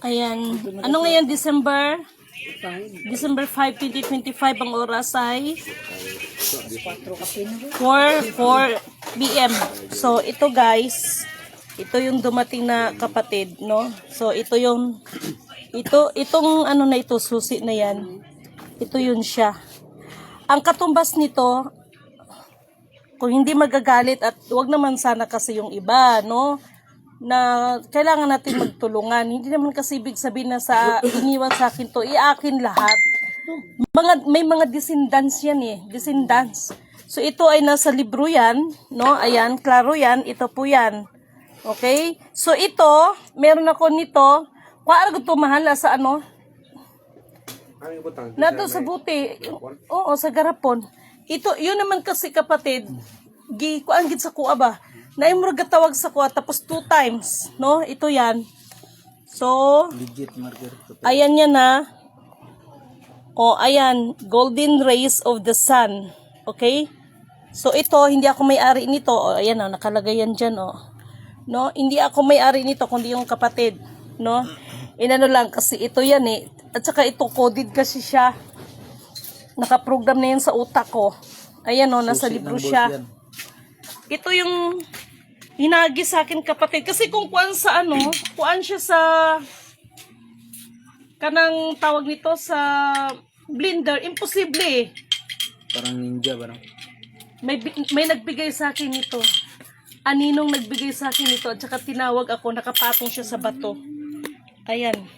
Ayan. Ano ngayon? December 5, 2025. Ang oras ay 4 p.m. So, ito guys. Ito yung dumating na kapatid, no? So, ito yung itong ano na ito, susi na yan. Ito yun siya. Ang katumbas nito, kung hindi magagalit at wag naman sana kasi yung iba, no? Na kailangan natin magtulungan. Hindi naman kasi ibig sabihin na sa iniwan sa akin to, iakin lahat. May mga descendants yan eh. Descendants. So ito ay nasa libro yan, no? Ayan, klaro yan. Ito po yan. Okay? So ito, meron ako nito. Kuwara ko ito mahal sa ano? Nato sa buti. Oo, sa garapon. Ito, yun naman kasi kapatid, kuan gid sa kuha ba? Naimurag tawag sa kuha tapos 2 times, no? Ito yan. So, legit marker. ayan yan na. O, ayan, golden rays of the sun. Okay? So, ito, hindi ako may-ari nito. O, ayan o, nakalagay yan dyan o. No? Hindi ako may-ari nito, kundi yung kapatid. No? Inano lang, kasi ito yan eh. At saka ito, coded kasi siya. Nakaprogram na yan sa utak ko. Ayan o, nasa libro siya. Ito yung hinagi sa akin kapatid. Kasi kung kuan sa ano, kuan siya sa kanang tawag nito sa blender, imposible eh. Parang ninja, parang. May nagbigay sa akin nito. Aninong nagbigay sa akin nito at saka tinawag ako, nakapatong siya sa bato. Ayan.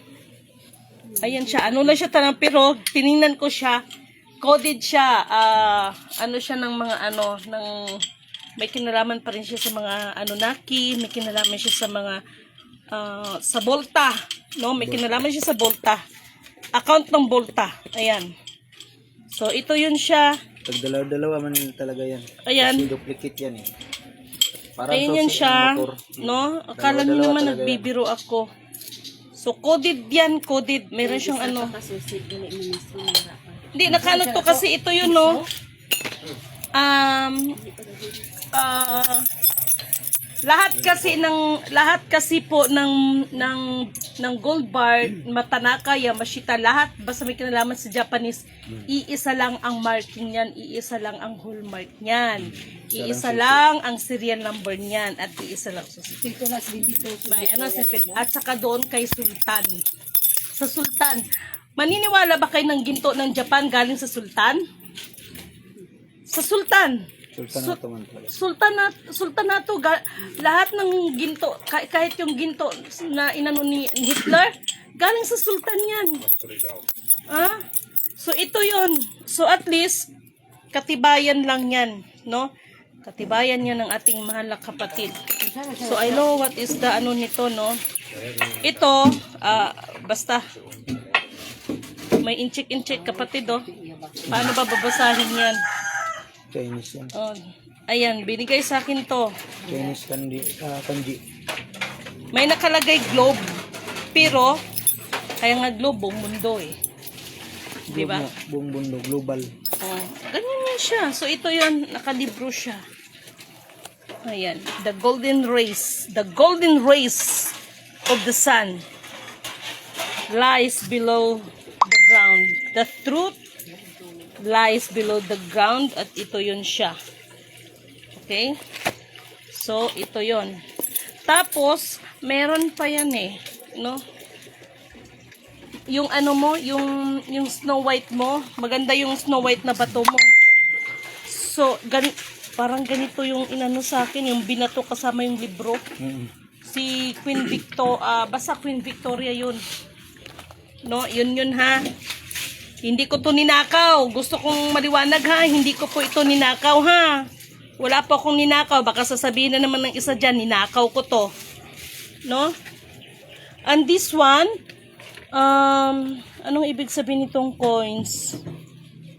Ayan siya. Ano na siya tanang, pero tiningnan ko siya. Coded siya. Ano siya ng mga ano, ng may kinalaman pa rin siya sa mga Anunnaki, may kinalaman siya sa mga sa Volta, no? May kinalaman siya sa Volta. Account ng Volta. Ayan. So ito yun siya. Pag dalawa-dalawa man talaga yan. Ayan. Kasi duplicate yan eh. Parang Ayan yan siya, no? Akala niyo naman nagbibiro ako. So coded yan, coded. Meron siyang ano. Hindi, nakano to kasi ito yun, no? Lahat kasi po ng gold bar, matanaka, yamashita, lahat basta may kinalaman sa Japanese, iisa lang ang marking niyan, iisa lang ang hallmark niyan, iisa lang ang serial number niyan, at iisa lang may ano at saka doon kay Sultan. Sa Sultan, maniniwala ba kayo ng ginto ng Japan galing sa Sultan? Sa Sultan. Sultanato, lahat ng ginto, kahit yung ginto na inano ni Hitler, galing sa Sultan yan. So ito yon. So at least, katibayan lang yan, no? Katibayan yan ng ating mahal na kapatid. So I know what is the ano nito, no? Ito, basta, may inchik-inchik kapatid, oh. Paano ba babasahin yan? Chinese yan. Oh, ayan, binigay sa akin to. Chinese kanji. May nakalagay globe. Pero, kaya nga globe, buong mundo eh. Diba? Buong mundo, global. Oh, ganyan yan siya. So, ito yun, nakalibro siya. Ayan, the golden rays. The golden rays of the sun lies below the ground. The truth lies below the ground, at ito yun siya. Okay? So, ito yun. Tapos, meron pa yan eh. No? Yung ano mo, yung Snow White mo, maganda yung Snow White na bato mo. So, parang ganito yung inano sa akin, yung binato kasama yung libro. Si Queen Victoria, basta Queen Victoria yun. No? Yun ha. Hindi ko to ninakaw. Gusto kong maliwanag ha. Hindi ko po ito ninakaw ha. Wala po akong ninakaw. Baka sasabihin na naman ng isa dyan, ninakaw ko to. No? And this one, anong ibig sabihin nitong coins?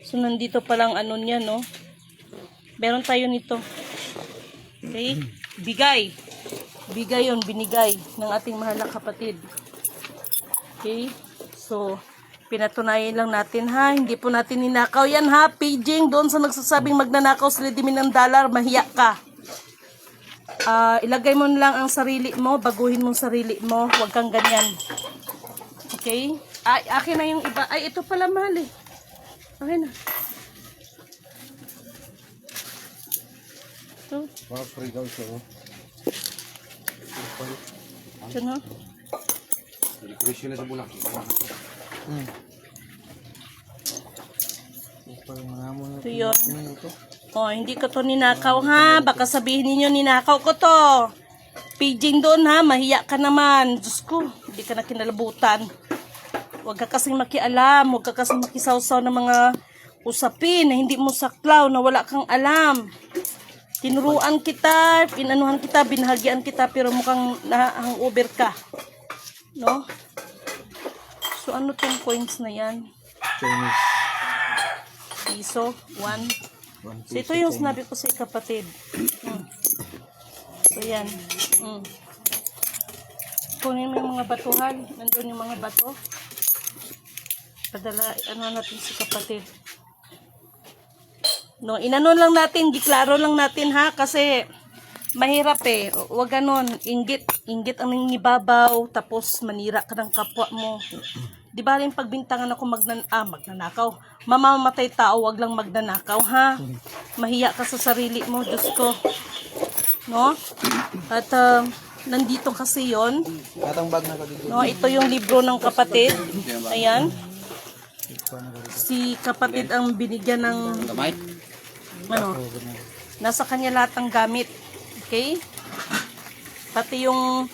So, nandito palang ano niya, no? Meron tayo nito. Okay? Bigay. Bigay yun, binigay ng ating mahal na kapatid. Okay? So, pinatunayan lang natin ha, hindi po natin ninakaw yan ha. Paging doon sa nagsasabing magnanakaw sila dimin ng dollar, mahiya ka. Ilagay mo lang ang sarili mo, baguhin mong sarili mo, huwag kang ganyan. Okay? Ay, akin na yung iba. Ay, ito pala mahal eh. Okay na. Ito. Mga free daw siya. Ito na. Presyo na sa bulak. Ito yun. Oh, hindi ko to ninakaw ha. Baka sabihin ninyo ninakaw ko to. Paging doon ha. Mahiya ka naman. Diyos ko. Hindi ka na kinalabutan. Huwag ka kasing makialam. Huwag ka kasing makisawsaw ng mga usapin na hindi mo saklaw, na wala kang alam. Tinuruan kita, pinanuhan kita, binahagyan kita, pero mukhang hangover ka. No? So, ano tong coins na yan? Chinese. Piso, 1. So, ito yung sinabi ko sa kapatid. So, yan. Kunin mo yung mga batuhan. Nandun yung mga bato. Padala, ano natin si kapatid. No, inano lang natin, giklaro lang natin ha, kasi mahirap eh. Huwag ganon, inggit ang nangibabaw, tapos manira ka ng kapwa mo. Di ba rin pagbintangan ako magnanakaw? Mamamatay tao, wag lang magnanakaw ha. Mahiya ka sa sarili mo, Diyos ko. No? At nandito kasi yon. Katang bag na ka dito. No, ito yung libro ng kapatid. Ayan. Si kapatid ang binigyan ng ano, nasa kanya lahat ng gamit. Okay? Pati yung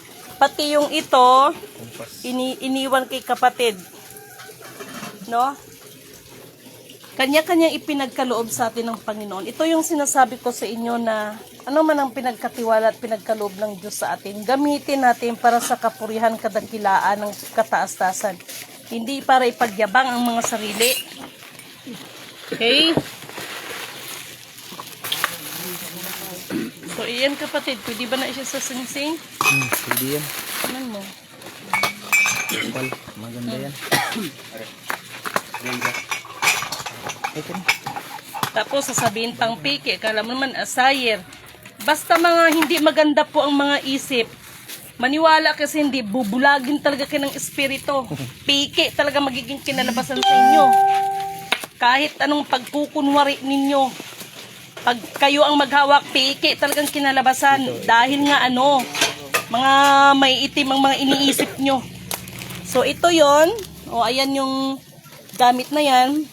ito iniwan kay kapatid. No? Kanya-kanya ipinagkaloob sa atin ng Panginoon. Ito yung sinasabi ko sa inyo na ano man ang pinagkatiwala at pinagkaloob ng Diyos sa atin, gamitin natin para sa kapurihan, kadakilaan ng kataas-tasan. Hindi para ipagyabang ang mga sarili. Okay? So, iyan kapatid, pwede ba na siya sa singsing? Pwede yan. Ano mo? Kapal. Maganda yan. Ito. Tapos, sasabihin pang piki. Kala mo naman, asayer. Basta mga hindi maganda po ang mga isip. Maniwala kasi hindi, bubulagin talaga kayo ng espiritu. Piki talaga magiging kinalabasan sa inyo. Kahit anong pagkukunwari ninyo. Pag kayo ang maghawak, piki talagang kinalabasan. Dahil nga ano, mga may itim ang mga iniisip nyo. So ito yon. O ayan yung gamit na yan.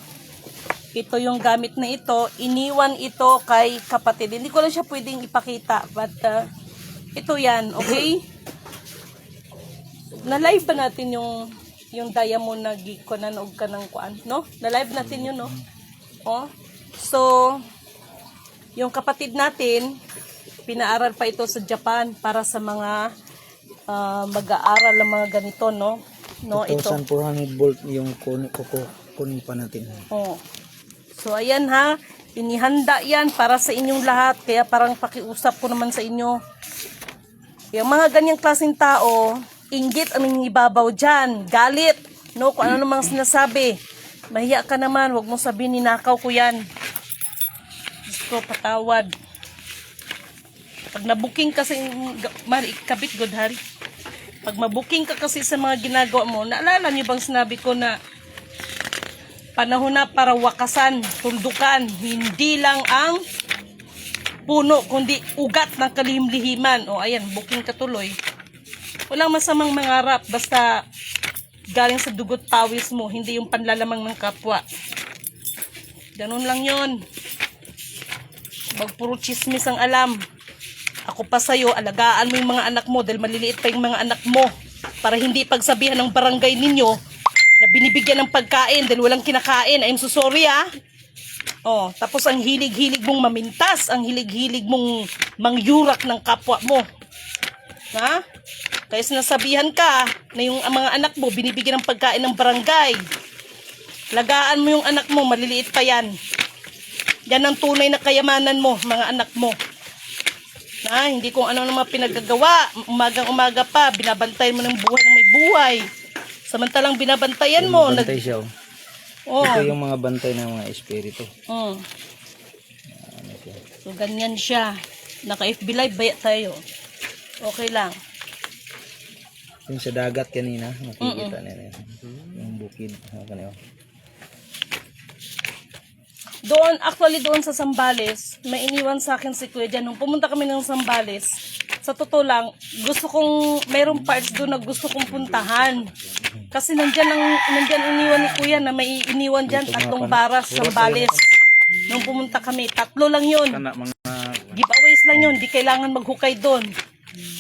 Ito yung gamit na ito. Iniwan ito kay kapatid. Hindi ko lang siya pwedeng ipakita. But ito yan, okay? Na-live ba natin yung diamond na gikonan og kanang kuan, no? Na-live natin yun, no? Oh. So, yung kapatid natin, pinaaral pa ito sa Japan para sa mga mag-aaral ng mga ganito, no? No, ito. 2,400 volt yung kunin pa natin. Oh. So, ayan ha. Inihanda yan para sa inyong lahat. Kaya parang pakiusap ko naman sa inyo. Yung mga ganyang klaseng tao, inggit ang nangibabaw dyan. Galit. No, kung ano namang sinasabi. Mahiya ka naman. Huwag mo sabihin, ninakaw ko yan. Diyos ko, patawad. Pag nabuking kasi, kabit good hari. Pag mabuking ka kasi sa mga ginagawa mo, naalala niyo bang sinabi ko na panahon na para wakasan, tundukan, hindi lang ang puno, kundi ugat ng kalihim-lihiman. O ayan, booking ka tuloy. Walang masamang mangarap, basta galing sa dugot pawis mo, hindi yung panlalamang ng kapwa. Ganun lang yon. Wag puro chismis ang alam. Ako pa sa'yo, alagaan mo yung mga anak mo dahil maliliit pa yung mga anak mo para hindi pagsabihan ng barangay ninyo na binibigyan ng pagkain dahil walang kinakain. I'm so sorry ah. Oh, tapos ang hilig-hilig mong mamintas, ang hilig-hilig mong mangyurak ng kapwa mo. Ha? Kaya sinasabihan ka na yung mga anak mo binibigyan ng pagkain ng barangay. Lagaan mo yung anak mo, maliliit pa yan. Yan ang tunay na kayamanan mo, mga anak mo. Na, hindi kung ano naman pinagagawa. Umagang-umaga pa, binabantayan mo ng buhay ng may buhay. Samantalang binabantayan mo. Bantay siya. Oh. Ito yung mga bantay ng mga espiritu. So, ganyan siya. Naka-FB Live, baya tayo. Okay lang. Yung sa dagat kanina, makikita nila yung bukid. Kanina. Doon, actually doon sa Zambales, may iniwan sa akin si Kuya dyan. Nung pumunta kami ng Zambales, sa totoo lang, gusto kong, mayroong parts doon na gusto kong puntahan. Kasi nandyan iniwan ni Kuya na may iniwan dyan, 3 baras sa Zambales. Nung pumunta kami, 3 lang yun. Giveaways lang yun, di kailangan maghukay doon.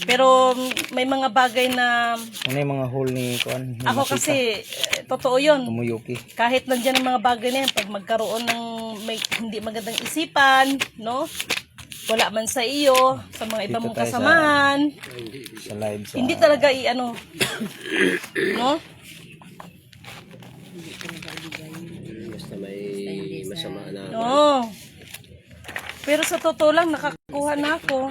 Pero may mga bagay na Ano yung mga hole ni Kuan? ako kasi, totoo yun. Umuyuki. Kahit nandiyan ang mga bagay na yan, pag magkaroon ng may hindi magandang isipan, no? Wala man sa iyo, sa mga iba Dito mong tayo kasamahan, Sa live sa... hindi talaga i-ano, no? Basta may masama na. No. Pero sa totoo lang, nakakuha na ako.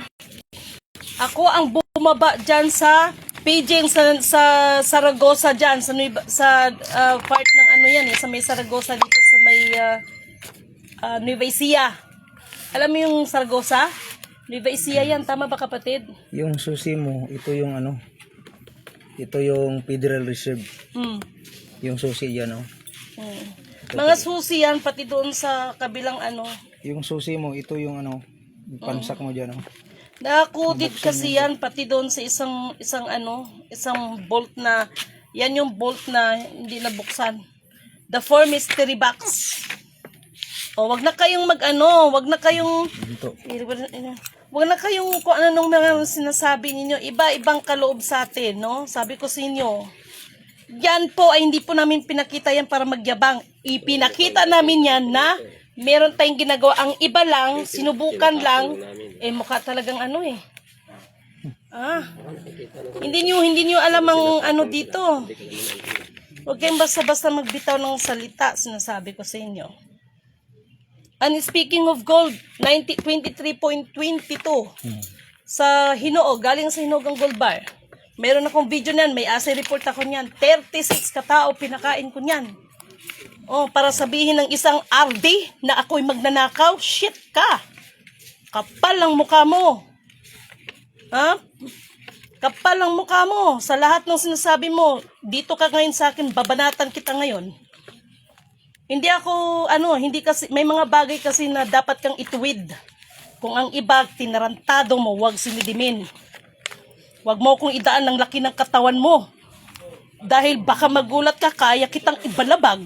Ako ang bumaba dyan sa Paging sa Saragossa dyan, sa part ng ano yan, sa may Saragossa dito sa may Nueva Ecija. Alam mo yung Saragossa? Nueva Ecija yan, tama ba kapatid? Yung susi mo, ito yung ano? Ito yung Federal Reserve. Hmm. Yung susi yan, oh. Hmm. Mga susi yan, pati doon sa kabilang ano. Yung susi mo, ito yung ano, pansak mo dyan, oh. Nakakudit kasi yan, pati doon sa isang bolt na, yan yung bolt na hindi nabuksan. The 4 mystery box. O, wag na kayong wag na kayong, Dito. wag na kayong kung ano nung mga sinasabi ninyo, iba-ibang kaloob sa atin, no? Sabi ko sa inyo, yan po ay hindi po namin pinakita yan para magyabang. Ipinakita namin yan na meron tayong ginagawa. Ang iba lang, sinubukan lang, mukha talagang ano eh. Hindi nyo alam ang ano dito. Huwag kayong basta-basta magbitaw ng salita, sinasabi ko sa inyo. And speaking of gold, 23.22 sa Hinoo, galing sa Hinogang Gold Bar. Meron akong video niyan, may assay report ako niyan. 36 katao pinakain ko niyan. Oh, para sabihin ng isang RD na ako'y magnanakaw, shit ka. Kapal ang mukha mo. Ha? Kapal ang mukha mo. Sa lahat ng sinasabi mo, dito ka ngayon sa akin, babanatan kita ngayon. Hindi ako, hindi kasi, may mga bagay kasi na dapat kang ituwid. Kung ang iba, tinarantado mo, huwag sinidimin. Huwag mo kong idaan ng laki ng katawan mo. Dahil baka magulat ka, kaya kitang ibalabag.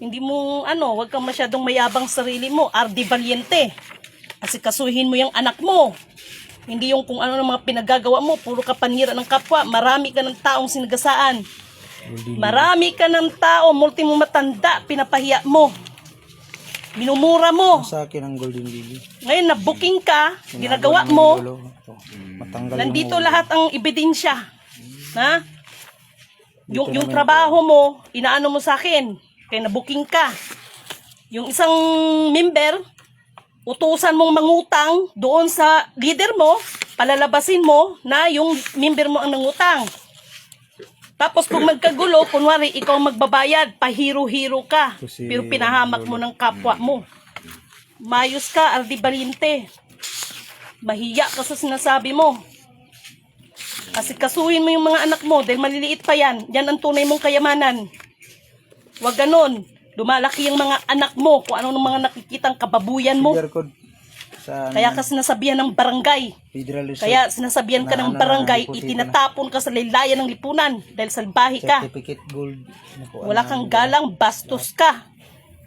Hindi mo, huwag kang masyadong mayabang sarili mo. RD Valiente. Kasi kasuhin mo yung anak mo. Hindi yung kung ano ng mga pinagagawa mo. Puro ka panira ng kapwa. Marami ka ng taong sinagasaan. Marami ka ng tao. Multi mo matanda. Pinapahiya mo. Minumura mo. Sa akin ang Golden Lily. Ngayon, na-booking ka. Ginagawa mo. Matanggal Nandito lahat ang ebidensya. Ha? Yung trabaho mo, inaano mo sa akin. Kaya na-booking ka. Yung isang member, utusan mong mangutang doon sa leader mo, palalabasin mo na yung member mo ang nangutang. Tapos kung magkagulo, kunwari ikaw magbabayad, pahiro-hiro ka. Pero pinahamak mo ng kapwa mo. Mayos ka, RD Valiente. Mahiya ka sa sinasabi mo. Kasi kasuhin mo yung mga anak mo dahil maliliit pa yan. Yan ang tunay mong kayamanan. Huwag ganon. Lumalaki yung mga anak mo kung ano ng mga nakikitang kababuyan mo. Kaya ka sinasabihan ng barangay. Kaya sinasabihan ka ng barangay, itinatapon ka sa laylayan ng lipunan dahil salbahe ka. Wala kang galang, bastos ka.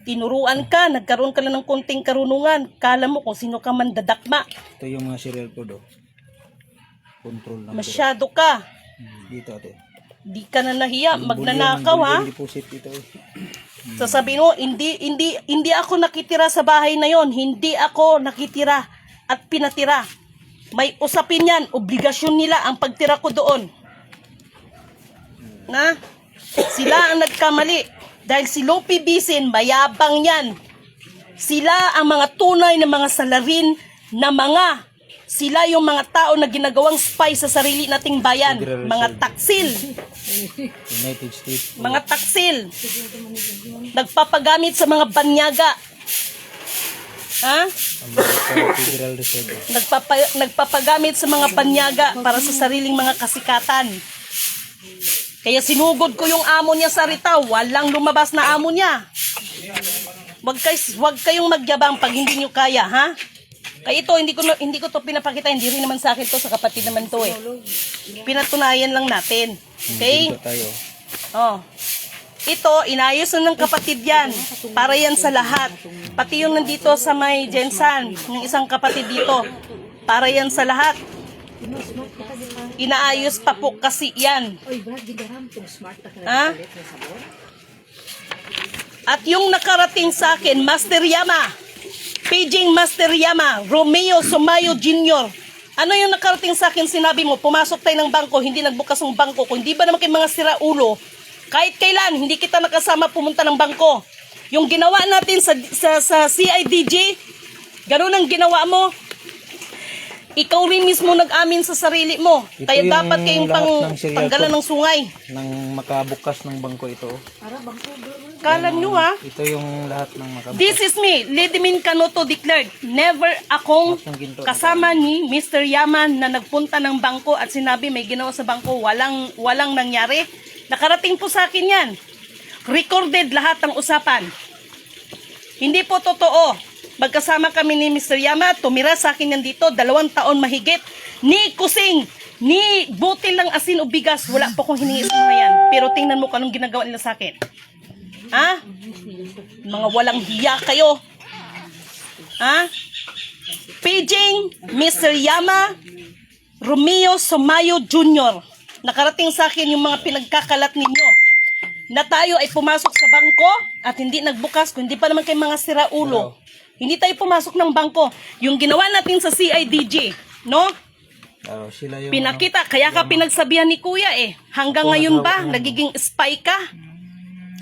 Tinuruan ka, nagkaroon ka lang ng konting karunungan. Kala mo kung sino ka man dadakma. Ito yung mga serial ko do. Control lang. Masyado ka. Dito ate. Di ka na nahiya, magnanakaw ha. Deposit ito. Sasabihin mo, hindi ako nakitira sa bahay na yon. Hindi ako nakitira at pinatira. May usapin yan, obligasyon nila ang pagtira ko doon. Na? Sila ang nagkamali. Dahil si Lopi Bisin, mayabang yan. Sila ang mga tunay na mga salarin na sila yung mga tao na ginagawang spy sa sarili nating bayan. Mga taksil. United States. Mga taksil. Nagpapagamit sa mga banyaga. Ha? America Federal Reserve. Nagpapagamit sa mga panyaga para sa sariling mga kasikatan. Kaya sinugod ko yung amo niya sa Ritaw, walang lumabas na amo niya. Wag kayong magyabang pag hindi niyo kaya, ha? Kaya ito, hindi ko to pinapakita, hindi rin naman sa akin to, sa kapatid naman to eh. Pinatunayan lang natin. Okay? Dito tayo. Oh. Ito, inayos na ng kapatid yan. Para yan sa lahat. Pati yung nandito sa may Jensan, ng isang kapatid dito. Para yan sa lahat. Inaayos pa po kasi yan. Ha? At yung nakarating sa akin, Master Yama, paging Master Yama, Romeo Sumayo Jr. Ano yung nakarating sa akin, sinabi mo, pumasok tayo ng bangko, hindi nagbukas ng bangko. Kung di ba naman kayo mga siraulo, kahit kailan, hindi kita nakasama pumunta ng bangko. Yung ginawa natin sa CIDG, ganun ang ginawa mo. Ikaw rin mismo nag-amin sa sarili mo. Ito Kaya yung dapat kayong lahat ng serial tanggalan ko. ng sungay. Nang makabukas ng bangko ito. Kala nyo ha? Ito yung lahat ng makabukas. This is me, Lidimin Canoto declared. Never akong kasama ni Mr. Yaman na nagpunta ng bangko at sinabi may ginawa sa bangko. Walang nangyari. Nakarating po sa akin yan. Recorded lahat ng usapan. Hindi po totoo. Magkasama kami ni Mr. Yama, tumira sa akin yan dito, 2 taon mahigit. Ni kusing, ni butil ng asin o bigas, wala po kong hiningi sa mga yan. Pero tingnan mo kung anong ginagawa nila sa akin. Ha? Mga walang hiya kayo. Ha? Paging Mr. Yama, Romeo Sumayo Jr. Nakarating sa akin yung mga pinagkakalat ninyo na tayo ay pumasok sa bangko at hindi nagbukas, kung hindi pa naman kayo mga siraulo. Hindi tayo pumasok ng bangko. Yung ginawa natin sa CIDG, no? Sila yung Pinakita, kaya ka pinagsabihan ni Kuya eh. Hanggang ngayon ba, nagiging spy ka?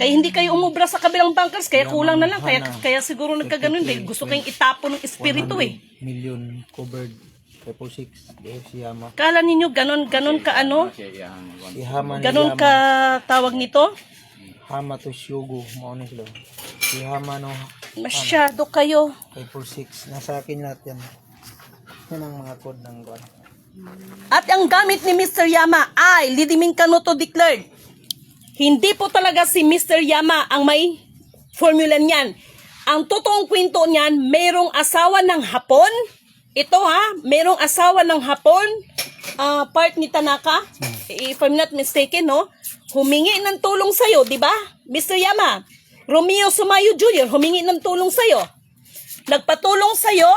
Kaya hindi kayo umubra sa kabilang bankers, kaya kulang na lang. Kaya siguro nagkaganon dahil gusto kayong itapon ng espiritu eh. 100 million covered 666 si Yama. Kala ninyo ganon ka ano? Si Hama ni Ganon Yama. ka tawag nito? Hama to Shugo. Mauna sila. Si Hama no Masyado kayo. 546. Nasa akin lahat yan. Yan ang mga code ng buwan. At ang gamit ni Mr. Yama ay Lidimin Canoto declared. Hindi po talaga si Mr. Yama ang may formula niyan. Ang totoong kwento niyan, mayroong asawa ng Hapon. Ito ha, mayroong asawa ng Hapon. Part ni Tanaka. If I'm not mistaken, no? Humingi ng tulong sa'yo, di ba? Mr. Yama, Romeo Sumayo Jr., humingi ng tulong sa'yo. Nagpatulong sa'yo.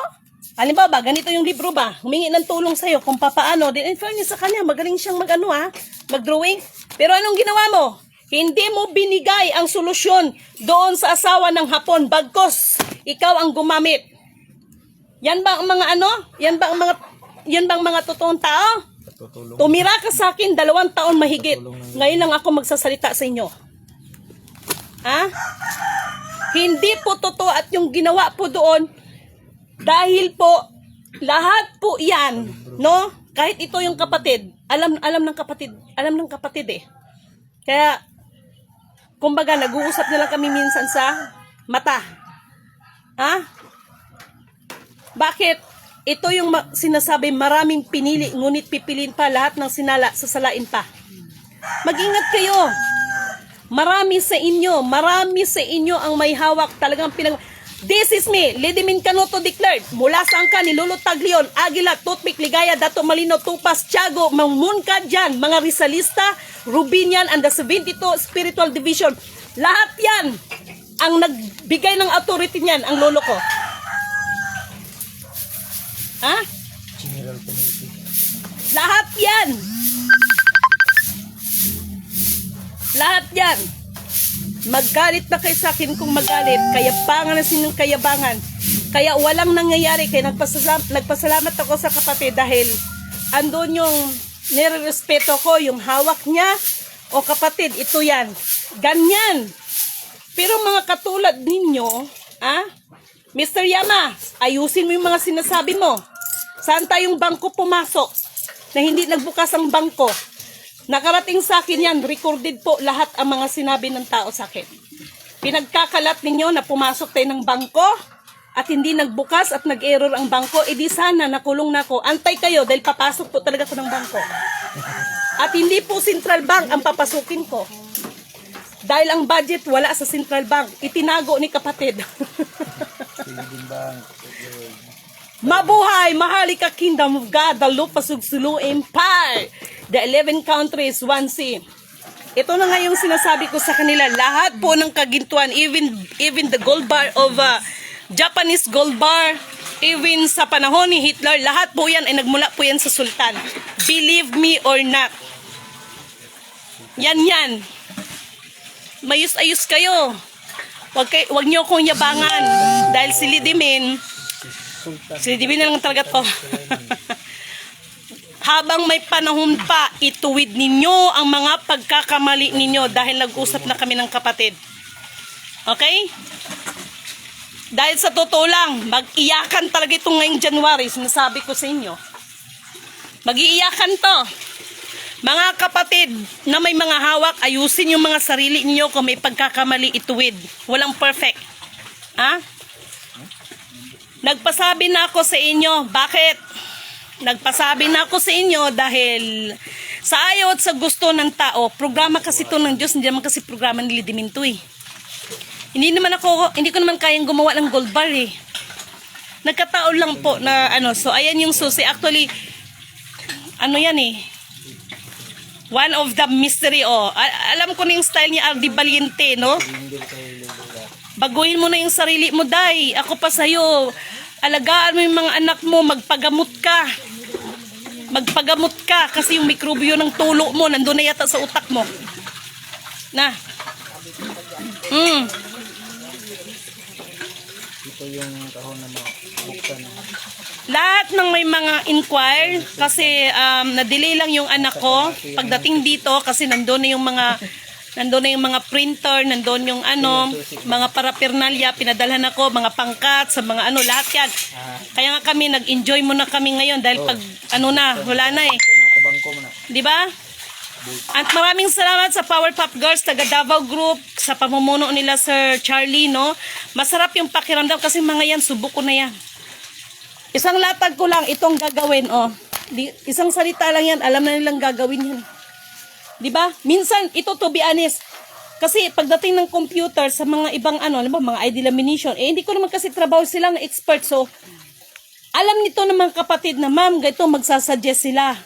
Halimbawa, ganito yung libro ba? Humingi ng tulong sa'yo kung papaano. Then in fairness sa kanya, magaling siyang mag-drawing. Pero anong ginawa mo? Hindi mo binigay ang solusyon doon sa asawa ng Hapon. Bagkos, ikaw ang gumamit. Yan ba ang mga ano? Yan ba ang mga totoong tao? Tutulong. Tumira ka sa akin 2 taon mahigit. Ngayon lang ako magsasalita sa inyo. Ha? Hindi po totoo at yung ginawa po doon dahil po lahat po yan, no? Kahit ito yung kapatid, alam ng kapatid eh. Kaya kumbaga nag-uusap na lang kami minsan sa mata. Ha? Bakit? Ito yung sinasabi, maraming pinili, ngunit pipilin pa lahat ng sinala, sasalain pa. Mag-ingat kayo. Marami sa inyo ang may hawak talagang This is me, Lidimin Canoto declared. Mula sa angka ni Lolo Taglion, Aguila, Toothpick, Ligaya, Dato Malino, Tupas, Tiago, Mangmunka dyan, mga Rizalista, Rubinian, and the 72 Spiritual Division. Lahat yan ang nagbigay ng authority niyan, ang lolo ko. Ha? General Committee. Lahat yan. Lahat yan. Maggalit na kayo sa akin kung magalit. Kayabangan na sinyong kayabangan. Kaya walang nangyayari. Kaya nagpasalamat ako sa kapatid dahil andun yung nirerespeto ko, yung hawak niya. O kapatid, ito yan. Ganyan. Pero mga katulad ninyo, Mr. Yama, ayusin mo yung mga sinasabi mo. Saan tayong bangko pumasok na hindi nagbukas ang bangko? Nakarating sa akin yan, recorded po lahat ang mga sinabi ng tao sa akin. Pinagkakalat ninyo na pumasok tayo ng bangko at hindi nagbukas at nag-error ang bangko, edi sana nakulong na ako. Antay kayo dahil papasok po talaga ko ng bangko. At hindi po Central Bank ang papasukin ko. Dahil ang budget wala sa Central Bank. Itinago ni kapatid. Mabuhay, mahalika Kingdom of God, the Lupasugsulu Empire, the 11 countries, one sea. Ito na nga yung sinasabi ko sa kanila. Lahat po ng kagintuan, even the gold bar of Japanese gold bar, even sa panahon ni Hitler, lahat po yan ay nagmula po yan sa sultan. Believe me or not. Yan. Mayus-ayus kayo. Wag niyo akong yabangan. Dahil si Lidimin na lang talaga to. Habang may panahon pa, ituwid ninyo ang mga pagkakamali ninyo dahil nag-usap na kami ng kapatid. Okay? Dahil sa totoo lang, mag-iyakan talaga itong ngayong January, sinasabi ko sa inyo. Mag-iiyakan to. Mga kapatid na may mga hawak, ayusin yung mga sarili niyo kung may pagkakamali, ituwid. Walang perfect. Ha? Nagpasabi na ako sa inyo. Bakit? Nagpasabi na ako sa inyo dahil sa ayaw at sa gusto ng tao, programa kasi ito ng Diyos, hindi naman kasi programa ni Lidiminto eh. Hindi ko naman kayang gumawa ng gold bar eh. Nagkataon lang po na so ayan yung susi. Actually, yan eh. One of the mystery alam ko na yung style ni Ardi Valiente, no? Baguhin mo na yung sarili mo, day. Ako pa sa'yo. Alagaan mo yung mga anak mo, magpagamot ka. Magpagamot ka kasi yung mikrobyo ng tulo mo nandun na yata sa utak mo. Na. Ito yung kahon na mabuksan. Lahat ng may mga inquire kasi na-delay lang yung anak ko pagdating dito kasi nandun na yung mga printer, nandun yung mga paraphernalia, pinadalhan ako, mga pangkat, sa mga lahat yan. Kaya nga kami, nag-enjoy muna kami ngayon dahil pag wala na eh. Di ba? At maraming salamat sa Powerpuff Girls, taga Davao Group, sa pamumuno nila Sir Charlie, no? Masarap yung pakiramdam kasi mga yan, subok ko na yan. Isang latag ko lang, itong gagawin, isang salita lang yan, alam na nilang gagawin yan. Di ba? Minsan, ito to be honest, kasi pagdating ng computer sa mga ibang mga ID lamination, hindi ko naman kasi trabaho silang expert, so alam nito ng mga kapatid na, ma'am, ganito magsasuggest sila.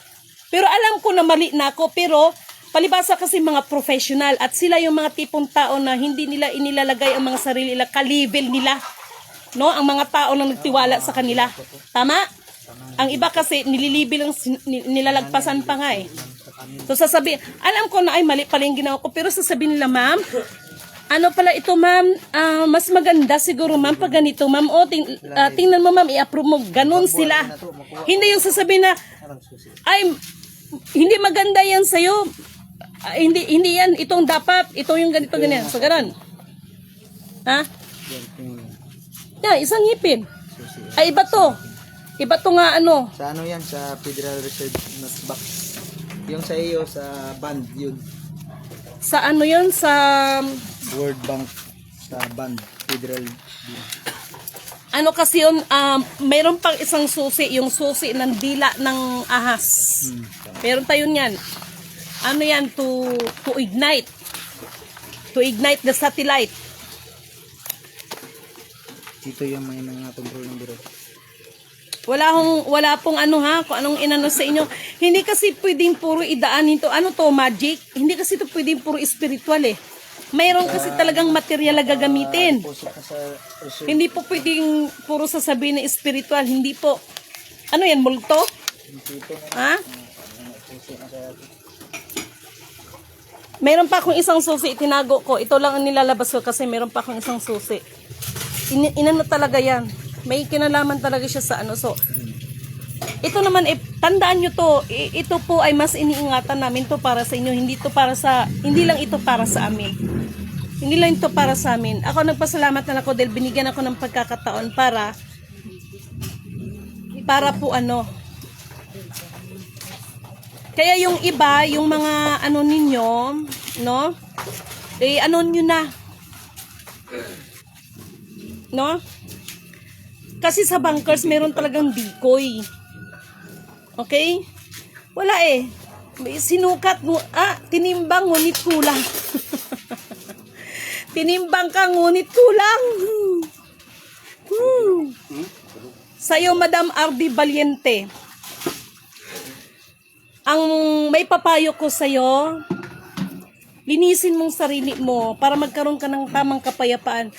Pero alam ko na mali na ako, pero palibasa kasi mga professional at sila yung mga tipong tao na hindi nila inilalagay ang mga sarili nila, ka-level nila. No? Ang mga tao na nagtiwala sa kanila. Tama? Ang iba kasi nililibil lang, nilalagpasan pa nga eh. So sasabihin, alam ko na ay mali pala yung ginawa ko, pero sasabihin nila, ma'am, pala ito, ma'am, mas maganda siguro, ma'am, pag ganito, ma'am, tingnan mo, ma'am, i-approve mo, ganun sila. Hindi yung sasabihin na, ay, hindi maganda yan sa'yo, hindi yan, itong dapat, ito yung ganito, ganyan, so ganun. Ha? Yeah, isang ngipin. Ay, iba to nga Sa yan, sa Federal Reserve Note Box. Yung sa iyo, sa band, yun. Sa yun, sa World Bank, sa band, Federal. kasi yun, mayroon pang isang susi, yung susi ng dila ng ahas. Meron tayo yan. Yan, to ignite. To ignite the satellite. Dito yung mga control ng biro. Wala pong kung anong inano sa inyo. Hindi kasi pwedeng puro idaan ito. Magic? Hindi kasi ito pwedeng puro spiritual eh. Mayroon kasi talagang material na gagamitin. Hindi po pwedeng puro sasabihin na spiritual. Hindi po. Yan, multo? Ha? Mayroon pa akong isang susi, tinago ko. Ito lang ang nilalabas ko kasi mayroon pa akong isang susi. Inano talaga yan. May kinalaman talaga siya sa So, ito naman, tandaan nyo to, ito po ay mas iniingatan namin to para sa inyo. Hindi lang ito para sa amin. Hindi lang ito para sa amin. Ako nagpasalamat na ako dahil binigyan ako ng pagkakataon para po Kaya yung iba, yung mga ninyo, no? Nyo na. No? Kasi sa bankers, meron talagang decoy. Okay? Wala eh. May sinukat mo, tinimbang ngunit kulang. Tinimbang ka ngunit kulang. Sa'yo, Madam RD Valiente, ang may papayo ko sa'yo, linisin mong sarili mo para magkaroon ka ng tamang kapayapaan.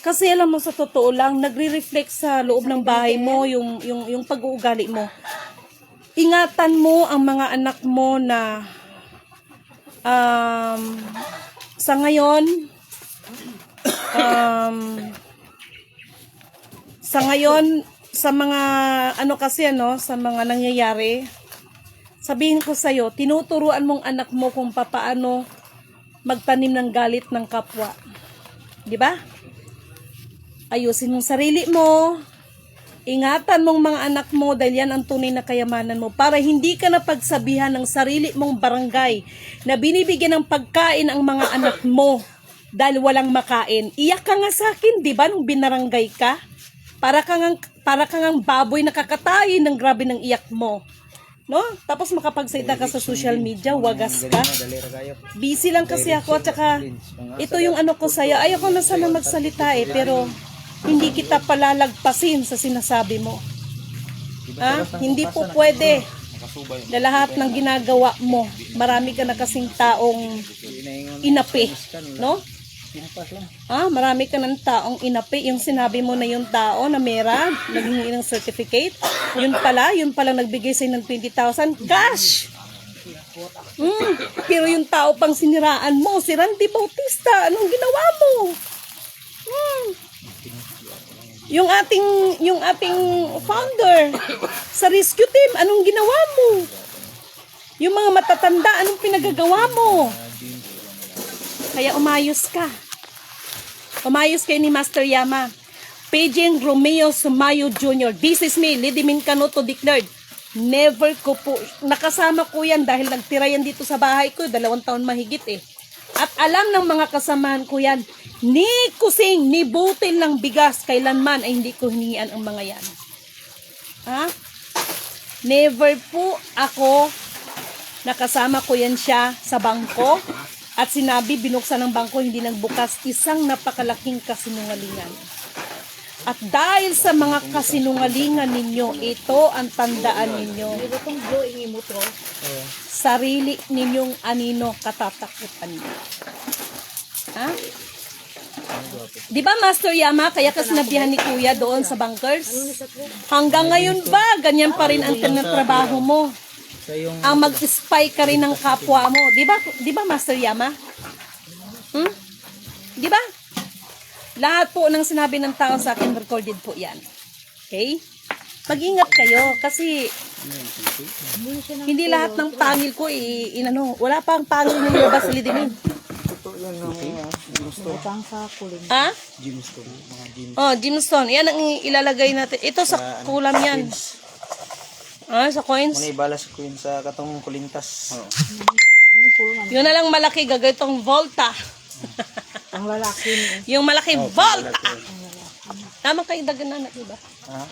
Kasi alam mo, sa totoo lang, nagre-reflect sa loob ng bahay mo yung pag-uugali mo. Ingatan mo ang mga anak mo na sa ngayon, sa mga sa mga nangyayari, sabihin ko sa'yo, tinuturuan mong anak mo kung paano magtanim ng galit ng kapwa. Di ba? Ayusin mong sarili mo. Ingatan mong mga anak mo dahil yan ang tunay na kayamanan mo para hindi ka napagsabihan ng sarili mong barangay na binibigyan ng pagkain ang mga anak mo dahil walang makain. Iyak ka nga sa akin, di ba, nung binarangay ka? Para kang baboy na kakatayin ng grabe ng iyak mo. No? Tapos makapagsalita ka sa social media, wagas ka. Busy lang kasi ako at saka ito yung ano ko sa'yo. Ayoko na sana magsalita pero hindi kita palalagpasin sa sinasabi mo. Hindi po pwede na lahat ng ginagawa mo. Marami ka na kasing taong inapi. No? Marami ka ng taong inapi. Yung sinabi mo na yung tao na mera, naghingi ng certificate, yun pala nagbigay sa'yo ng 20,000 cash. Pero yung tao pang siniraan mo, si Randy Bautista, anong ginawa mo? Yung ating founder sa rescue team, anong ginawa mo? Yung mga matatanda, anong pinagagawa mo? Kaya umayos ka. Umayos kayo ni Master Yama. Paging Romeo Sumayo Jr. This is me, Lidimin Canuto declared. Never ko po, nakasama ko yan dahil nagtira yan dito sa bahay ko, 2 taon mahigit eh. At alam ng mga kasamahan ko yan, ni kusing, ni butil ng bigas, kailanman ay hindi ko hiningian ang mga yan. Never po ako nakasama ko yan siya sa bangko at sinabi binuksan ng bangko hindi nagbukas, isang napakalaking kasinungalingan. At dahil sa mga kasinungalingan ninyo, ito ang tandaan ninyo. Sarili ninyong anino katatakutan niyo. Di ba, Master Yama, kaya ka sinabihan ni Kuya doon sa bunkers? Hanggang ngayon ba, ganyan pa rin ang tinatrabaho mo? Ang mag-spy ka rin ng kapwa mo. Di ba, Master Yama? Di ba? Lahat po ng sinabi ng tao sa akin, recorded po yan. Okay? Mag-ingat kayo kasi hindi lahat ng pangil ko wala pa ang pangil na nilabas sa Lidimin. Gemstone. Yan ang ilalagay natin. Ito sa kulam yan. Sa coins. Muna ibala sa coins sa katong kulintas. Yun na lang malaki, gagawitong volta. Ang lalaki. Yung malaki volta. Tama kayo dagan na, diba?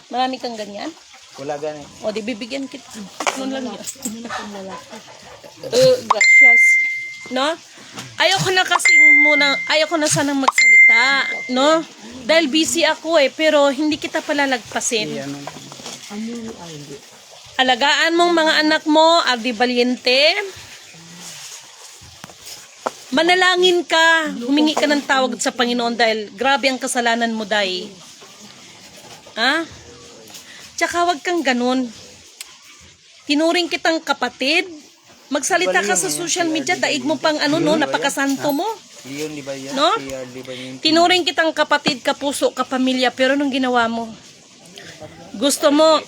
Marami kang ganyan. Wala gani. O, di bibigyan kita. Noon lang yun. Gracias. No? Ayoko na sanang magsalita. No? Dahil busy ako pero hindi kita palalagpasin. Alagaan mong mga anak mo, RD Valiente. Manalangin ka, humingi ka ng tawag sa Panginoon dahil grabe ang kasalanan mo, Day. Tsaka wag kang ganun. Tinuring kitang kapatid. Magsalita ka sa social media, daig mo pang napakasanto mo. No? Tinuring kitang kapatid, kapuso, kapamilya, pero nung ginawa mo, gusto mo,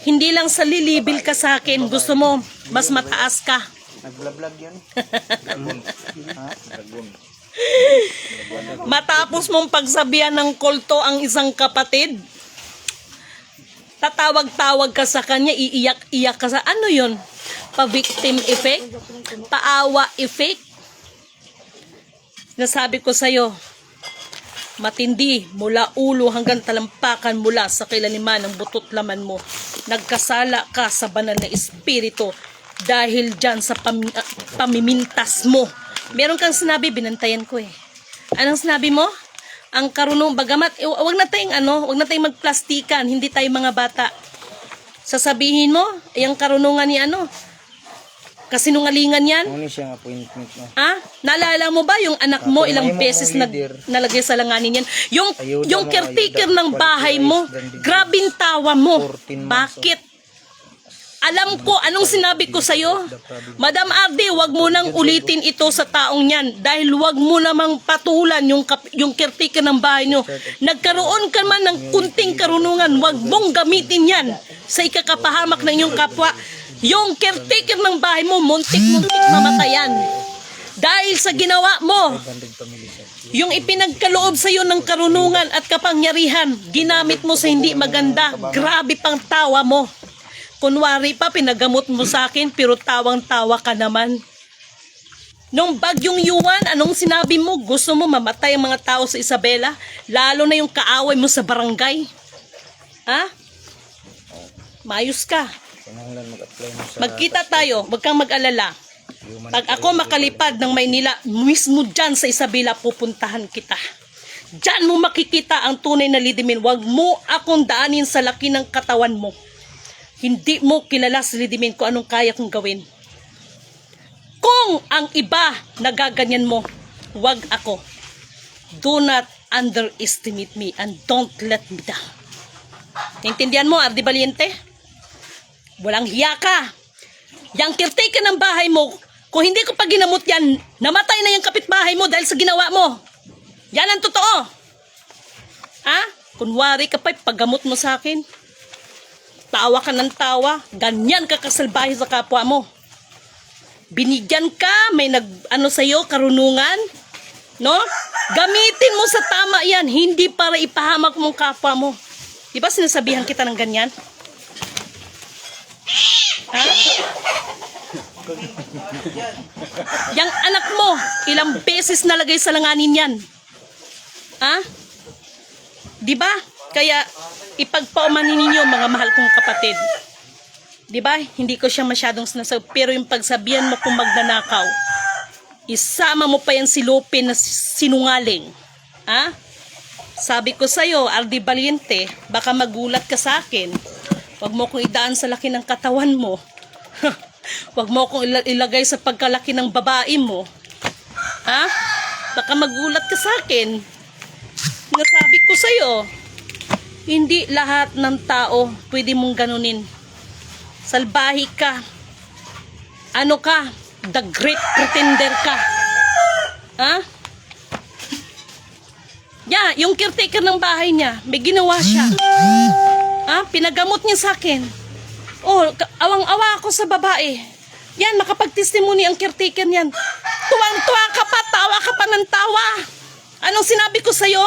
hindi lang sa lilibil ka sa akin, gusto mo, mas mataas ka. Nagblablag yan. Matapos mong pagsabihan ng kulto ang isang kapatid, tatawag-tawag ka sa kanya, iiyak-iyak ka sa ano yun? Pa-victim effect? Pa-awa effect? Nasabi ko sa'yo, matindi mula ulo hanggang talampakan mula sa kilaliman ng butot laman mo. Nagkasala ka sa banal na espiritu dahil dyan sa pamimintas mo. Meron kang sinabi, binantayan ko eh. Anong sinabi mo? Ang karunong, bagamat, wag na tayong magplastikan, hindi tayo mga bata. Sasabihin mo, yung karunungan ni kasinungalingan yan? Ano siya appointment mo? Naalala mo ba yung anak mo ilang beses nalagay sa langanin yan? Yung caretaker ng bahay mo, grabing tawa mo. Bakit? Alam ko, anong sinabi ko sa'yo? Madam Ardi, wag mo nang ulitin ito sa taong yan dahil wag mo namang patulan yung caretaker ng bahay nyo. Nagkaroon ka man ng kunting karunungan, wag mong gamitin yan sa ikakapahamak ng iyong kapwa. Yung caretaker ng bahay mo, muntik-muntik mamatayan. Dahil sa ginawa mo, yung ipinagkaloob sa iyo ng karunungan at kapangyarihan, ginamit mo sa hindi maganda. Grabe pang tawa mo. Kunwari pa, pinagamot mo sa akin, pero tawang-tawa ka naman. Nung bagyong Yuan, anong sinabi mo? Gusto mo mamatay ang mga tao sa Isabela? Lalo na yung kaaway mo sa barangay. Mayos ka. Magkita tayo, wag kang mag-alala. Pag ako makalipad ng Maynila, mismo dyan sa Isabela, pupuntahan kita. Dyan mo makikita ang tunay na Lidimin. Wag mo akong daanin sa laki ng katawan mo. Hindi mo kilala si Lidimin kung anong kaya kong gawin. Kung ang iba nagaganyan mo, wag ako. Do not underestimate me and don't let me down. Naintindihan mo, Ardi Valiente? Walang hiya ka. Yang caretaker ng bahay mo, kung hindi ko pa ginamot yan, namatay na yung kapitbahay mo dahil sa ginawa mo. Yan ang totoo. Kunwari ka pa, paggamot mo sa akin. Tawa ka ng tawa, ganyan ka kasalbahe sa kapwa mo. Binigyan ka, may sa'yo, karunungan, no? Gamitin mo sa tama yan, hindi para ipahamak mong kapwa mo. Di ba sinasabihan kita ng ganyan? Yang anak mo, ilang beses nalagay sa langanin yan. Di ba? Kaya ipagpaumanin ninyo mga mahal kong kapatid. Di ba? Hindi ko siya masyadong sinasabi. Pero yung pagsabihan mo kung magnanakaw, isama mo pa yan si Lupin na sinungaling. Sabi ko sa'yo, Ardi Valiente, baka magulat ka sa akin. Huwag mo kong idaan sa laki ng katawan mo. Huwag mo kong ilagay sa pagkalaki ng babae mo. Baka magulat ka sa akin. Nasabi ko sa'yo, hindi lahat ng tao pwede mong ganunin. Salbahi ka. Ano ka? The great pretender ka. Yung caretaker ng bahay niya, may ginawa siya. Pinagamot niya sa akin. Awang-awa ako sa babae. Yan, makapag-testimony ang caretaker niyan. Tuwang-tuwa ka pa, tawa ka pa ng tawa. Anong sinabi ko sa'yo?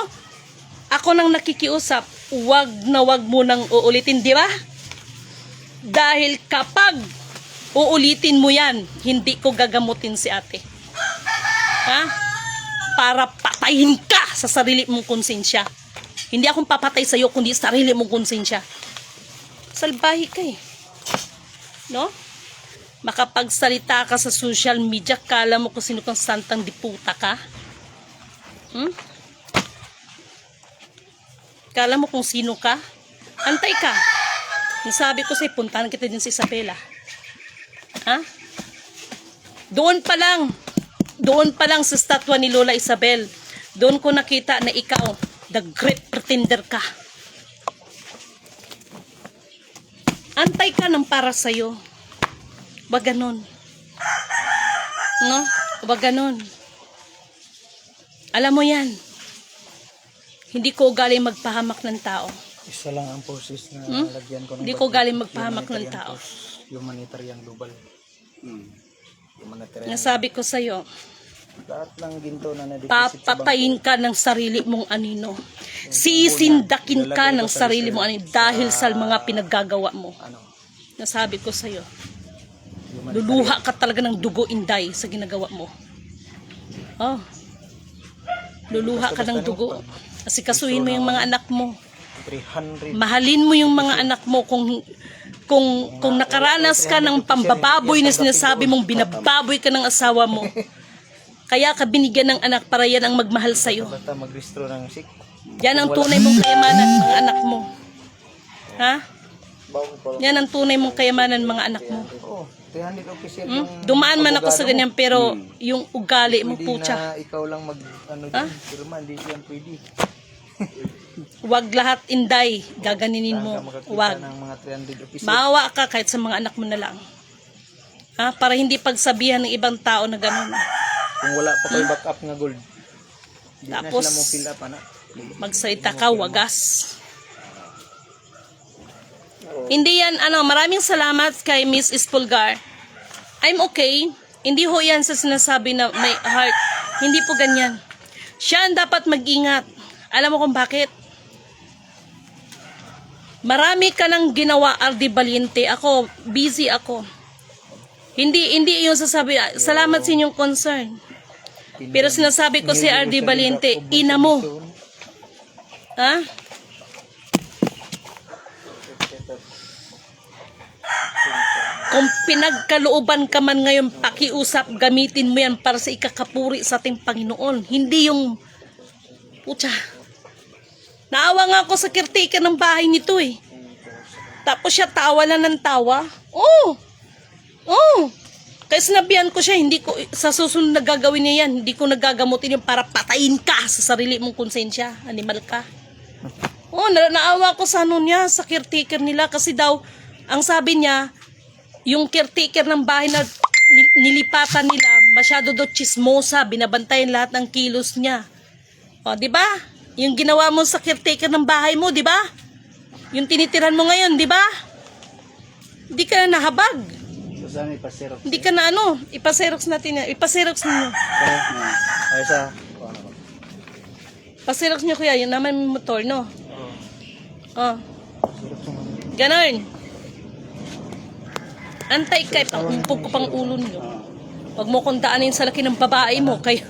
Ako nang nakikiusap, wag na wag mo nang uulitin, di ba? Dahil kapag uulitin mo yan, hindi ko gagamutin si ate. Para patayin ka sa sarili mong konsensya. Hindi akong papatay sa'yo, kundi sarili mong konsensya. Salbahi ka eh. No? Makapagsalita ka sa social media, kala mo kung sino kang santang diputa ka? Kala mo kung sino ka? Antay ka. Nasabi ko sa'yo, puntahan kita din sa Isabela. Doon pa lang sa statwa ni Lola Isabel, doon ko nakita na ikaw, the great pretender ka. Antay ka ng para sa'yo. Wag ganon. No? Wag ganon. Alam mo yan. Hindi ko ugali magpahamak ng tao. Isa lang ang forces na lagyan ko ng Hindi ko ugali magpahamak ng tao. Humanitarian global. Humanitarian. Nasabi ko sa'yo, Lahat ng ginto na na-deposit sa papatayin ka ng sarili mong anino. Sisindakin ka ng sarili mong anino dahil sa mga pinaggagawa mo. Nasabi ko sa'yo, luluha ka talaga ng dugo, Inday, sa ginagawa mo. Luluha ka ng dugo. Asikasuhin mo yung mga anak mo. 300. Mahalin mo yung mga anak mo kung nakaranas ka ng pambababoy na sinasabi mong binababoy ka ng asawa mo. Kaya ka binigyan ng anak para yan ang magmahal sa'yo. Basta mag-restro ng sick. Yan ang tunay mong kayamanan, mga anak mo. Ha? Yan ang tunay mong kayamanan, mga anak mo. Oo, 300 officer Hmm? yung Dumaan man ako sa abogado ganyan, pero yung ugali mo, Hindi putya. na ikaw lang mag ano dyan, pero man, hindi yan pwede. Wag lahat inday, gaganinin mo. Saan ka makakita Wag. ng mga 300 officer? Maawa ka kahit sa mga anak mo na lang. Ha? Para hindi pagsabihan ng ibang tao na gano'n. Kung wala pa kayo backup nga gold, hindi na Tapos, sila mo fill up, ana. magsalita ka, wagas. Hindi yan, maraming salamat kay Miss Ispulgar. I'm okay. Hindi ho yan sa sinasabi na may heart. Hindi po ganyan. Siya ang dapat mag-ingat. Alam mo kung bakit? Marami ka nang ginawa, RD Valiente. Ako, busy ako. Hindi yung sasabi, salamat sa inyong concern. Pero sinasabi ko si RD Valiente, ina mo. Ha? Kung pinagkalooban ka man ngayon, pakiusap, gamitin mo yan para sa ikakapuri sa ating Panginoon. Hindi yung, putya, naawa nga ako sa caretaker ng bahay nito eh. Tapos siya tawa lang ng tawa. Oh! Kaya sinabihan ko siya, hindi ko, sa susunod na gagawin niya yan, hindi ko nagagamutin yung para patayin ka sa sarili mong konsensya. Animal ka. Oh, naawa ko sa niya, sa caretaker nila, kasi daw, ang sabi niya, yung caretaker ng bahay na nilipatan nila, masyado daw chismosa, binabantayan lahat ng kilos niya. O, di ba? Yung ginawa mo sa caretaker ng bahay mo, di ba? Yung tinitiran mo ngayon, di ba? Hindi ka na nahabag. Hindi ka na ipaserox natin yan. Ipaserox ninyo. Ay sa, Paserox nyo kuya, yun naman yung motor, no? Oh. Ganon. Antay kay pangumpog ko pang ulo nyo. Huwag mo kong daanin sa laki ng babae mo, kaya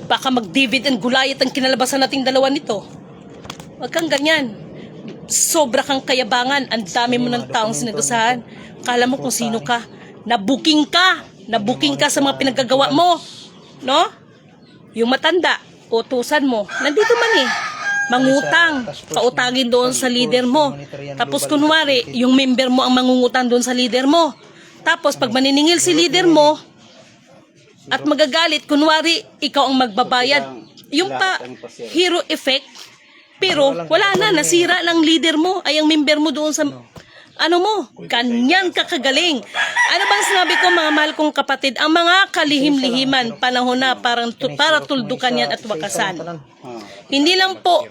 baka mag-David and Goliath ang kinalabasan nating dalawa nito. Huwag kang ganyan. Sobra kang kayabangan. Ang dami mo ng taong sinagasahan. Kala mo kung sino ka. Nabuking ka. Nabuking ka sa mga pinagagawa mo. No? Yung matanda, utusan mo. Nandito man eh. Mangutang. Pautangin doon sa leader mo. Tapos kunwari, yung member mo ang mangungutang doon sa leader mo. Tapos pag maniningil si leader mo at magagalit, kunwari, ikaw ang magbabayad. Yung pa, hero effect. Pero wala na, nasira ng leader mo, ay ang member mo doon sa ganyan kakagaling. Ano bang sinabi ko, mga mahal kong kapatid, ang mga kalihim-lihiman, panahon na para tuldukan yan at wakasan. Hindi lang po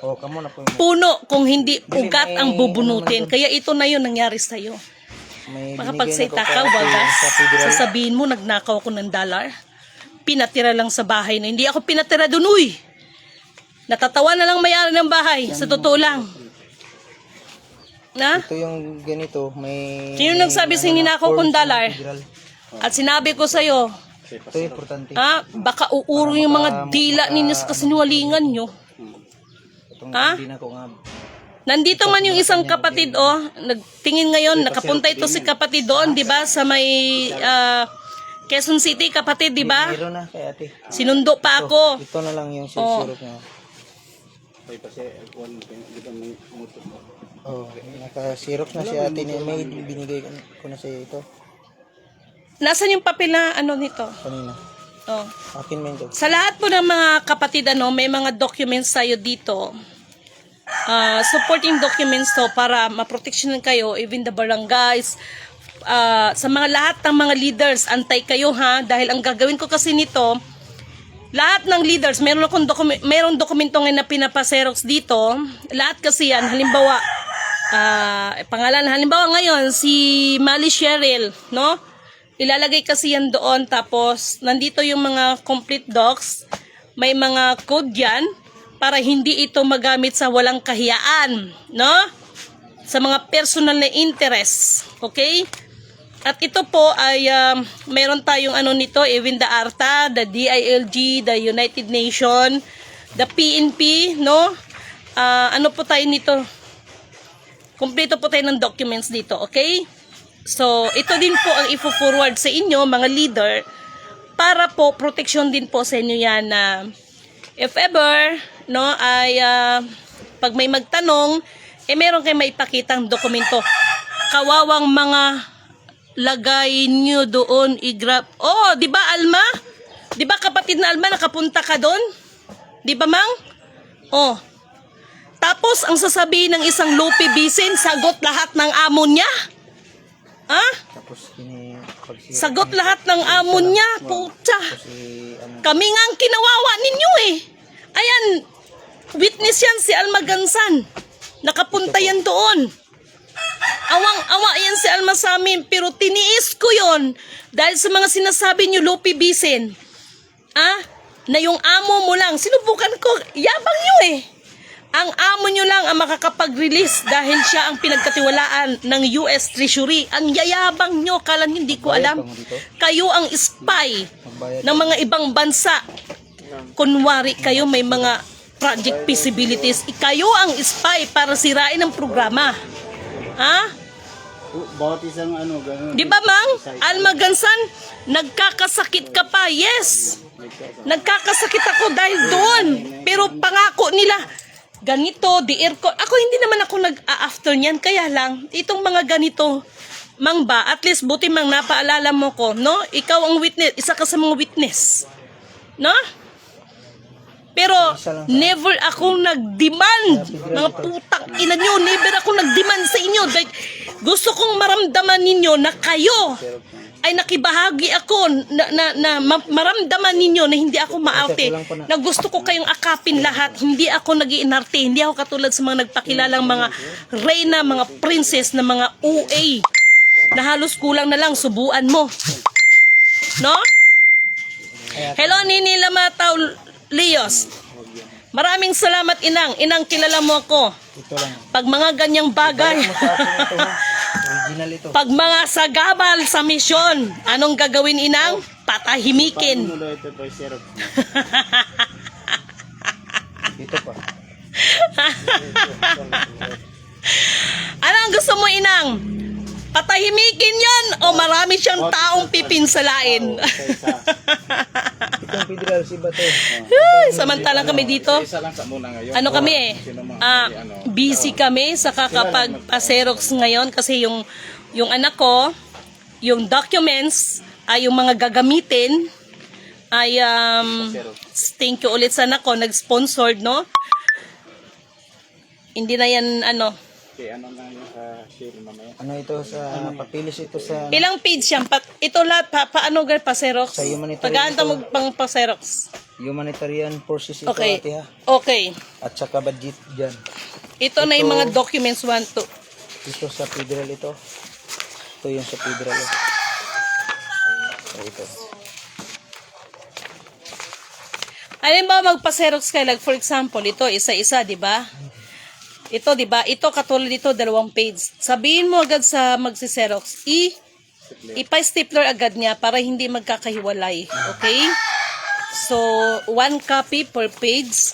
oh, kamo na po puno kung hindi ugat ang bubunutin. Kaya ito na yun nangyari sa'yo. Makapagsalita ka, wagas, sasabihin mo, nagnakaw ako ng $1. Pinatira lang sa bahay na. Hindi ako pinatira dun, uy. Natatawa na lang may-ari ng bahay. Sa totoo lang. Na? Ito yung ganito, may... Sino nagsabi sa ninakaw kong $1? At sinabi ko sa'yo, Ito yung importante. baka uurong yung mga dila ninyo sa kasinungalingan nyo. Itong Ha? hindi na ko nga... Nandito man yung isang kapatid, nagtingin ngayon, nakapunta ito si kapatid doon, di ba, sa may Quezon City, kapatid, di ba? Meron na kay ate. Sinundo pa ako. Ito na lang yung Oh. syrup niya. Oh, naka-syrup na si ate ni May, binigay ko na sa ito Nasaan yung papel na nito? kanina. Oh. Akin man ito. Sa lahat po ng mga kapatid, may mga documents tayo dito. Supporting documents to para maproteksyonan kayo, even the barangays, sa mga lahat ng mga leaders, antay kayo ha, dahil ang gagawin ko kasi nito, lahat ng leaders, mayroong dokumento ngayon na pinapaserox dito, lahat kasi yan, halimbawa, halimbawa ngayon, si Mali Cheryl, no? Ilalagay kasi yan doon, tapos nandito yung mga complete docs, may mga code yan, para hindi ito magamit sa walang kahiyaan, no? Sa mga personal na interest, okay? At ito po ay meron tayong nito, even the ARTA, the DILG, the United Nations, the PNP, no? Ano po tayo nito? Kumpleto po tayo ng documents dito, okay? So, ito din po ang ifo-forward sa inyo, mga leader, para po protection din po sa inyo yan na if ever, no, ay pag may magtanong, meron kayo maipakitang dokumento. Kawawang mga lagay nyo doon, i-grab. Oh, di ba Alma? Di ba kapatid na Alma, nakapunta ka doon? Di ba Mang? Oh. Tapos, ang sasabihin ng isang Lupi Bisin, sagot lahat ng amo niya. Ha? Tapos Sagot lahat ng amo niya. Pucha. Kami nga ang kinawawa ninyo eh. Ayan, witness yan si Alma Gansan. Nakapunta yan doon. Awang-awa yan si Alma sa amin, pero tiniis ko yon dahil sa mga sinasabi niyo, Lupi Bisin. Na yung amo mo lang, sinubukan ko, yabang nyo eh. Ang amo nyo lang ang makakapag-release dahil siya ang pinagkatiwalaan ng US Treasury. Ang yayabang nyo, kala nyo, hindi ko alam. Kayo ang spy ng mga ibang bansa. Kunwari kayo may mga project feasibilities. Kayo ang spy para sirain ang programa. Ha? Bawat isang ano, gano'n. Di ba, Mang? Alma Gansan, nagkakasakit ka pa. Yes. Nagkakasakit ako dahil doon. Pero pangako nila, ganito, diir ko. Ako hindi naman ako nag-after niyan. Kaya lang, itong mga ganito, Mang ba, at least buti Mang napaalala mo ko, no? Ikaw ang witness, isa ka sa mga witness. No? Pero never akong nag-demand. Mga putang ina nyo, never akong nag-demand sa inyo. Dahil gusto kong maramdaman ninyo na kayo ay nakibahagi ako na maramdaman ninyo na hindi ako maarte. Na gusto ko kayong akapin lahat. Hindi ako nag-iinarte. Hindi ako katulad sa mga nagpakilalang mga reyna, mga princess na mga OA. Na halos kulang na lang subuan mo. No? Hello, Nini Lamataw Leos. Maraming salamat, Inang. Inang, kilala mo ako. Ito lang. Pag mga ganyang bagay, Original ito. pag mga sagabal sa misyon, anong gagawin, Inang? Patahimikin. Ano ito po, Xerox? Ito pa. Anong gusto mo, Inang? Patahimikin yon o marami siyang taong pipinsalain? Itong federal si Bato. Samantalang kami dito, Isa lang sa muna ngayon. ano kami eh, busy kami sa kakapag-Xerox ngayon kasi yung anak ko, yung documents, ay yung mga gagamitin, ay thank you ulit sa anak ko, nag-sponsored, no? Hindi na yan, ano, Okay, ano na yung share mamaya? Ano ito sa papilis ito sa ilang page yan? Ito lahat, paano gan pa-Xerox? Sa humanitarian Pag-aanta ito. mo pang pa-Xerox. humanitarian forces ito Okay. ate ha. Okay. At saka budget dyan. Ito na yung mga documents 1, 2. Ito sa federal ito. Ito yung sa federal. So, ito. Alin ba magpa-Xerox kayo? Like for example, ito isa-isa, di ba? Ito, di ba? Ito katulad dito 2 page. Sabihin mo agad sa magsi-Xerox, ipa-stapler agad niya para hindi magkakahiwalay. Okay? So, 1 copy per page.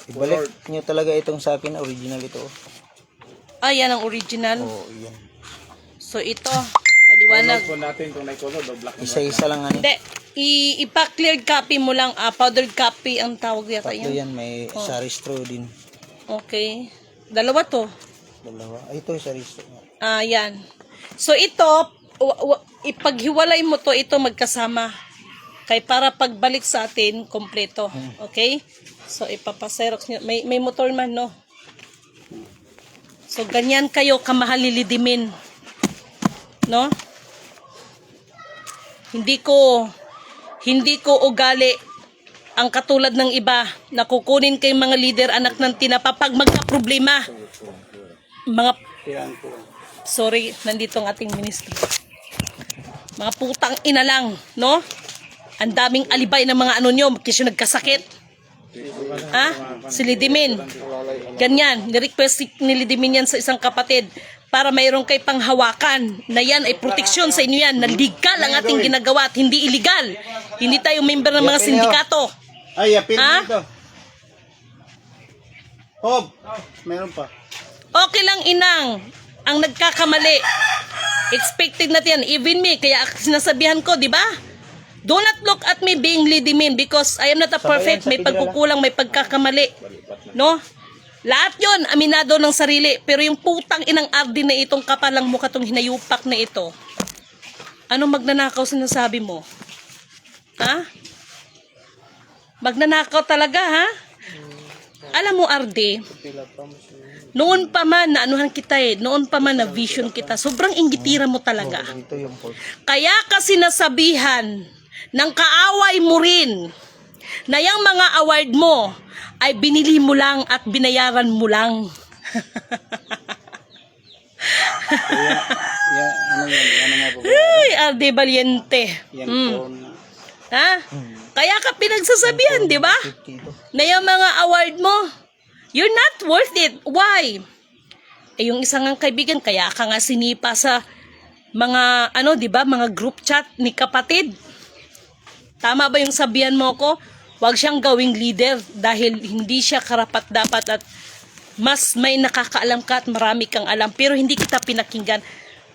Ibalik nyo talaga itong sa akin. Original ito. Yan ang original. Oo, yan. So, ito. Maliwanag. Kung natin kung nai-color, black and white. Isa-isa lang ano. Hindi. Ipa-cleared copy mo lang. Powdered copy ang tawag yata Tatlo yan. yan. May sa restro din. Okay. 2 to. Dalawa. Ay, ito sa restro. Yan. So, ito, ipaghiwalay mo to, ito magkasama. Kaya para pagbalik sa atin, kompleto. Okay? So, ipapaserox nyo. May motor man, no? So, ganyan kayo kamahal lilidimin. No? Hindi ko ugali ang katulad ng iba na kukunin kay mga leader anak ng tinapa pag magka-problema. Sorry, nandito ang ating ministro. Mga putang ina lang, no? Ang daming alibay ng mga ano nyo, kasi nagkasakit. Si Lidimin. Ganyan, nirequest ni Lidimin yan sa isang kapatid para mayroon kay panghawakan na yan ay proteksyon sa inyo yan, na legal ang ating ginagawa at hindi illegal. Hindi tayo member ng mga sindikato. Ay, yapin Ha? dito. Hob, meron pa. Okay lang, inang. Ang nagkakamali. Expected natin yan. Even me. Kaya sinasabihan ko, di ba? Do not look at me being lidimin because I am not a perfect. May pagkukulang, may pagkakamali. No? Lahat yon aminado ng sarili. Pero yung putang inang ardi na itong kapalang mukha, itong hinayupak na ito. Ano magnanakaw sinasabi mo? Ha? Magnanakaw talaga, ha? Alam mo, Ardi, noon pa man na anuhan kita noon pa man na vision kita, sobrang inggitira mo talaga. Kaya kasi nasabihan ng kaaway mo rin na yung mga award mo ay binili mo lang at binayaran mo lang. Yan, ano yan? Ano nga po? Ay, Ardi Valiente. Yan po. Ha? Kaya ka pinagsasabihan, di ba? Na yung mga award mo, you're not worth it. Why? Eh, yung isang ang kaibigan, kaya ka nga sinipa sa mga, ano, di ba, mga group chat ni kapatid. Tama ba yung sabihan mo ko? Huwag siyang gawing leader dahil hindi siya karapat-dapat at mas may nakakaalam ka at marami kang alam. Pero hindi kita pinakinggan.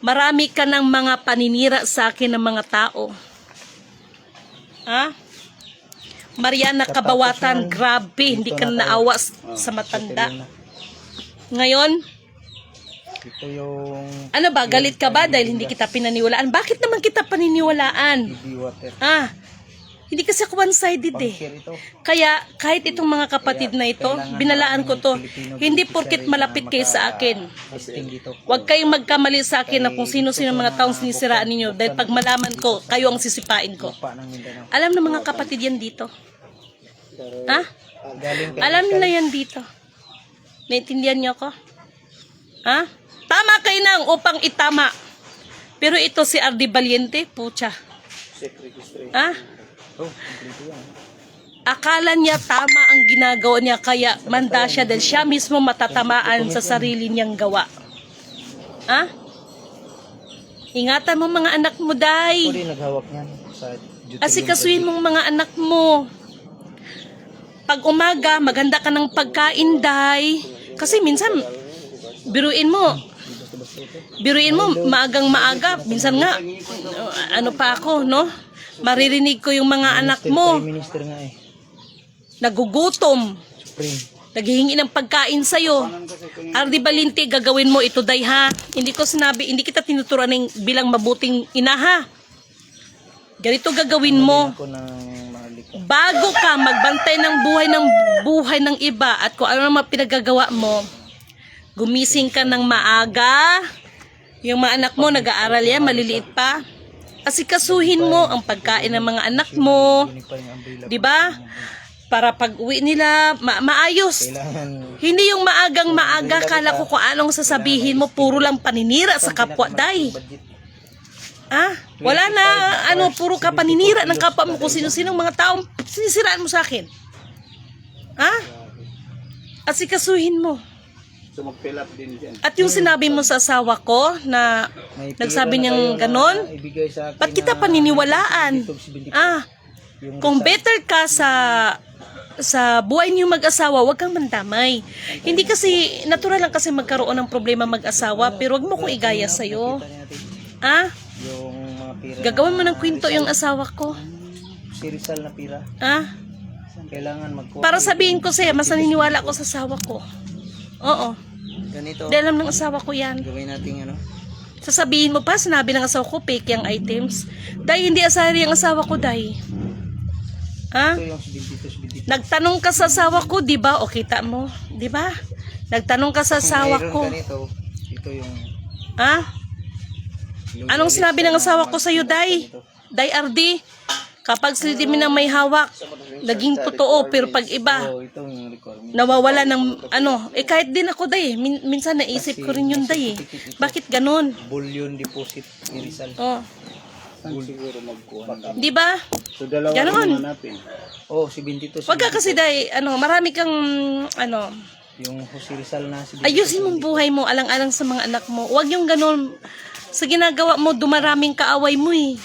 Marami ka ng mga paninira sa akin ng mga tao. Ha? Mariana Kabawatan, grabe, hindi ka naawa sa matanda. Ngayon, Ito yung ano ba, galit ka ba dahil hindi kita pinaniwalaan? Bakit naman kita paniniwalaan? BB water. Hindi kasi ako one-sided eh. Share ito. Kaya kahit itong mga kapatid na ito, binalaan ko to. Hindi porket malapit kayo sa akin. Testing dito. Huwag kayong magkamali sa akin na kung sino-sino mga taong sinisiraan ninyo. Dahil pag malaman ko, kayo ang sisipain ko. Pa ng Mindanao. Alam ng mga kapatid yan dito. Ha? Galing kay Alam nila yan dito. Naintindihan niyo ako? Ha? Tama kayo nang upang itama. Pero ito si Ardi Valiente, pucha. Ha? Oh, kompleto yan. Akala niya tama ang ginagawa niya kaya manda siya dahil siya mismo matatamaan sa sarili niyang gawa. Ha? Ingatan mo mga anak mo, Ako Day. rin naghawak niyan sa duty. Asikasuhin mong mga anak mo. Pag umaga, maganda ka ng pagkain, Day. Kasi minsan, biruin mo, maagang maaga. Minsan nga, ano pa ako, no? Maririnig ko yung mga anak mo. Prime Minister nga eh. Nagugutom. Supreme. Naghihingi ng pagkain sa'yo. Ardi Valiente, gagawin mo ito, Day, ha? Hindi ko sinabi, hindi kita tinuturuan ng bilang mabuting ina, ha? Ganito gagawin mo. Ako ng mahalik. Bago ka magbantay ng buhay ng iba at kung ano naman pinagagawa mo, gumising ka ng maaga. Yung mga anak mo, nag-aaral yan, maliliit pa. Asikasuhin mo ang pagkain ng mga anak mo. Di ba? Para pag uwi nila, maayos. Kailangan Hindi yung maagang maaga, kala ko kung anong sasabihin mo, puro lang paninira sa kapwa, Day. Wala na, puro ka paninira ng kapwa mo kung sino-sinong mga taong sinisiraan mo sa akin. Asikasuhin mo. So mag-fill up din dyan. At yung sinabi mo sa asawa ko na may nagsabi pera na niyang kayo na ganon, ibigay sa akin ba't kita na paniniwalaan? yung Kung better ka sa buhay niyo mag-asawa, wag kang mandamay. Hindi kasi, natural lang kasi magkaroon ng problema mag-asawa, pero wag mo kong igaya sa'yo. yung mga pira Gagawin mo ng kwento yung asawa ko. si Rizal na pira. Kailangan Para sabihin ko sa'yo, mas naniniwala ko sa asawa ko. Oo. ganito. Dahil alam ng asawa ko yan. Gawin natin ano. Sasabihin mo pa, sinabi ng asawa ko, fake yung items. Dahil hindi asari ang asawa ko, Day. Ito yung dito. Nagtanong ka sa asawa ko, di ba? O kita mo, di ba? Nagtanong ka sa asawa ko. Ganito. Ito yung Anong sinabi ng asawa ko sa'yo, Day? Day Ardi, kapag sildi mo nang may hawak, naging totoo, pero pag iba, ito yung requirement. nawawala ng kahit din ako, Day. Minsan naisip ko rin yun, Day. Bakit ganon? Bullion deposit ni Rizal. Siguro magkuhan. Di ba? So dalawa Ganon. naman natin. Oh, si 22. Wag ka kasi, Day, marami kang, Yung si Rizal na si ayusin mong buhay mo, alang-alang sa mga anak mo. Huwag yung ganon. Sa ginagawa mo, dumaraming kaaway mo eh.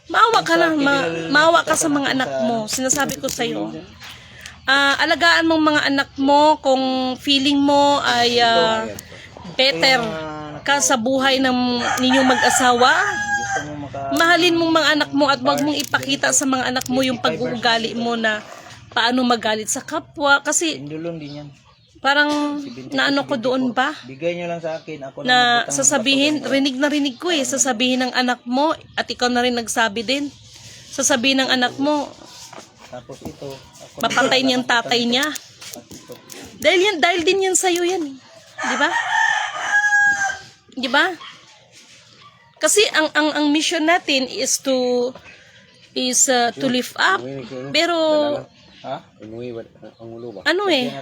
Maawa ka lang, maawa ka sa mga anak mo. Sinasabi ko sa'yo. Alagaan mong mga anak mo kung feeling mo ay better ka sa buhay ng ninyong mag-asawa. Gusto mo Mahalin mong mga anak mo at wag mong ipakita sa mga anak mo yung pag-uugali mo na paano magalit sa kapwa. Kasi Pindulon din yan. parang naano ko doon ba? Bigay nyo lang sa akin. Ako Na magbutang ng sasabihin, rinig ko sasabihin ng anak mo at ikaw na rin nagsabi din. Sasabihin ng anak mo, Tapos ito. Ako mapatay niyang tatay niya. Dahil din yan sa'yo yan. Di ba? Di ba? Kasi ang mission natin is to lift up. Pero Ha? Umuwi ba? Ang ulo ba?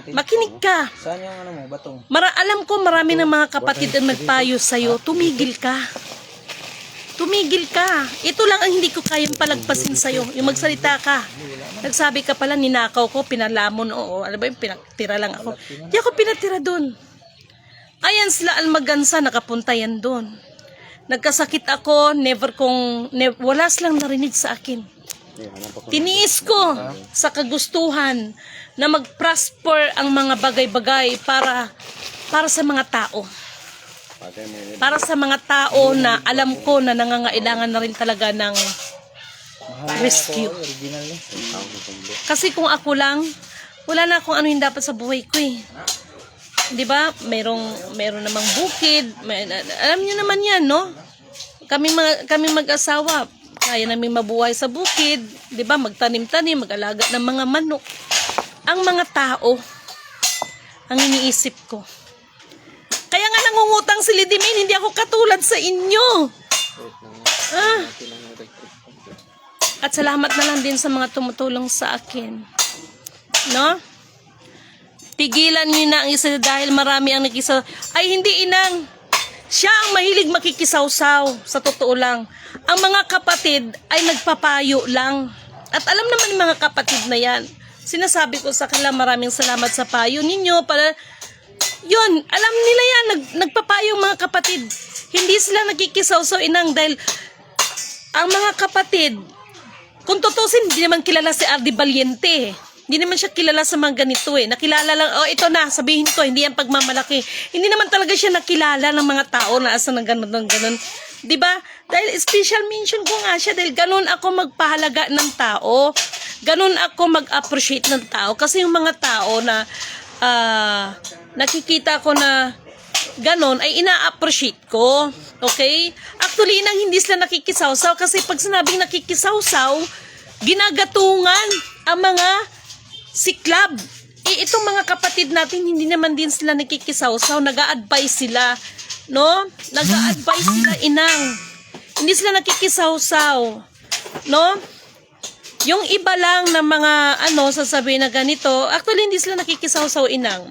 makinig ka. Saan yung ano mo? Batong? Alam ko marami ng mga kapatid ang nagpayo sa'yo. Tumigil ka. Tumigil ka. Ito lang ang hindi ko kayang palagpasin sa'yo. Yung magsalita ka. Nagsabi ka pala, ninakaw ko, pinalamon. Oo, alam ba yung pinatira lang ako. Di ako pinatira dun. Ayan sila Almagansa, nakapunta yan dun. Nagkasakit ako, wala silang narinig sa akin. Tiniis ko sa kagustuhan na mag-prosper ang mga bagay-bagay para sa mga tao. Para sa mga tao na alam ko na nangangailangan na rin talaga ng rescue. Original eh. Kasi kung ako lang, wala na akong ano yung dapat sa buhay ko eh. 'Di ba? Meron namang bukid. Alam niyo naman 'yan, no? Kami mag-asawa, kaya namin mabuhay sa bukid, 'di ba? Magtanim-tanim, mag-alaga ng mga manok. Ang mga tao ang iniisip ko. Kaya nga nangungutang si Lidimin, hindi ako katulad sa inyo. At salamat na lang din sa mga tumutulong sa akin. No? Tigilan niyo na ang isa dahil marami ang nakikisaw. Ay, hindi inang. Siya ang mahilig makikisawsaw. Sa totoo lang. Ang mga kapatid ay nagpapayo lang. At alam naman ng mga kapatid na yan. Sinasabi ko sa kanila, maraming salamat sa payo ninyo. Yun, alam nila yan. Nagpapayo ang mga kapatid. Hindi sila nakikisawsaw inang dahil ang mga kapatid, kung tutusin, hindi naman kilala si Ardi Valiente. Hindi naman siya kilala sa mga ganito eh. Nakilala lang, ito na, sabihin ko, hindi yan pagmamalaki. Hindi naman talaga siya nakilala ng mga tao na asa ng ganun. Diba? Dahil special mention ko nga siya dahil ganun ako magpahalaga ng tao. Ganun ako mag-appreciate ng tao. Kasi yung mga tao na nakikita ko na ganun ay ina-appreciate ko. Okay? Actually, nang hindi sila nakikisawsaw kasi pag sinabing nakikisawsaw, ginagatungan ang mga siklab. Itong mga kapatid natin, hindi naman din sila nakikisawsaw, nag-a-advise sila, no? Nag-a-advise sila inang. Hindi sila nakikisawsaw, no? Yung iba lang na mga sasabihin na ganito, actually hindi sila nakikisawsaw inang.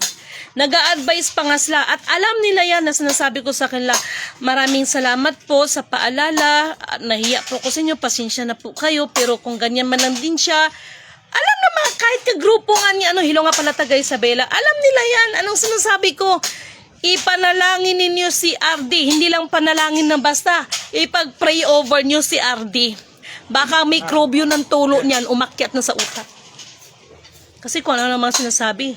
Nag-a-advise pa nga sila at alam nila yan na sinasabi ko sa kanila, maraming salamat po sa paalala, nahiya po ko sa inyo, pasensya na po kayo, pero kung ganyan man lang din siya, alam naman kahit kagrupo nga niya, Hilo nga pala taga Isabela, alam nila yan, anong sinasabi ko, ipanalangin ninyo si RD, hindi lang panalangin na basta, ipag-pray over nyo si RD, baka mikrobyo ng tulo niyan, umakyat na sa utak. Kasi kung ano naman sinasabi,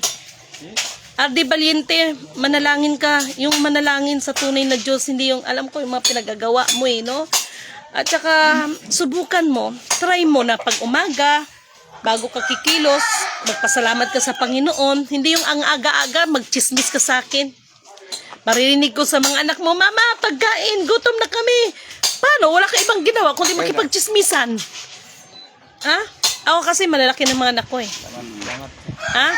Ardi Valiente, manalangin ka. Yung manalangin sa tunay na Diyos, hindi yung alam ko yung mga pinagagawa mo no? At saka, subukan mo, try mo na pag umaga, bago ka kikilos, magpasalamat ka sa Panginoon, hindi yung ang aga-aga, magchismis ka sa akin. Maririnig ko sa mga anak mo, Mama, pagkain, gutom na kami. Paano? Wala ka ibang ginawa, kundi makipagchismisan. Ha? Ako kasi malalaki ng mga anak ko eh. Ha?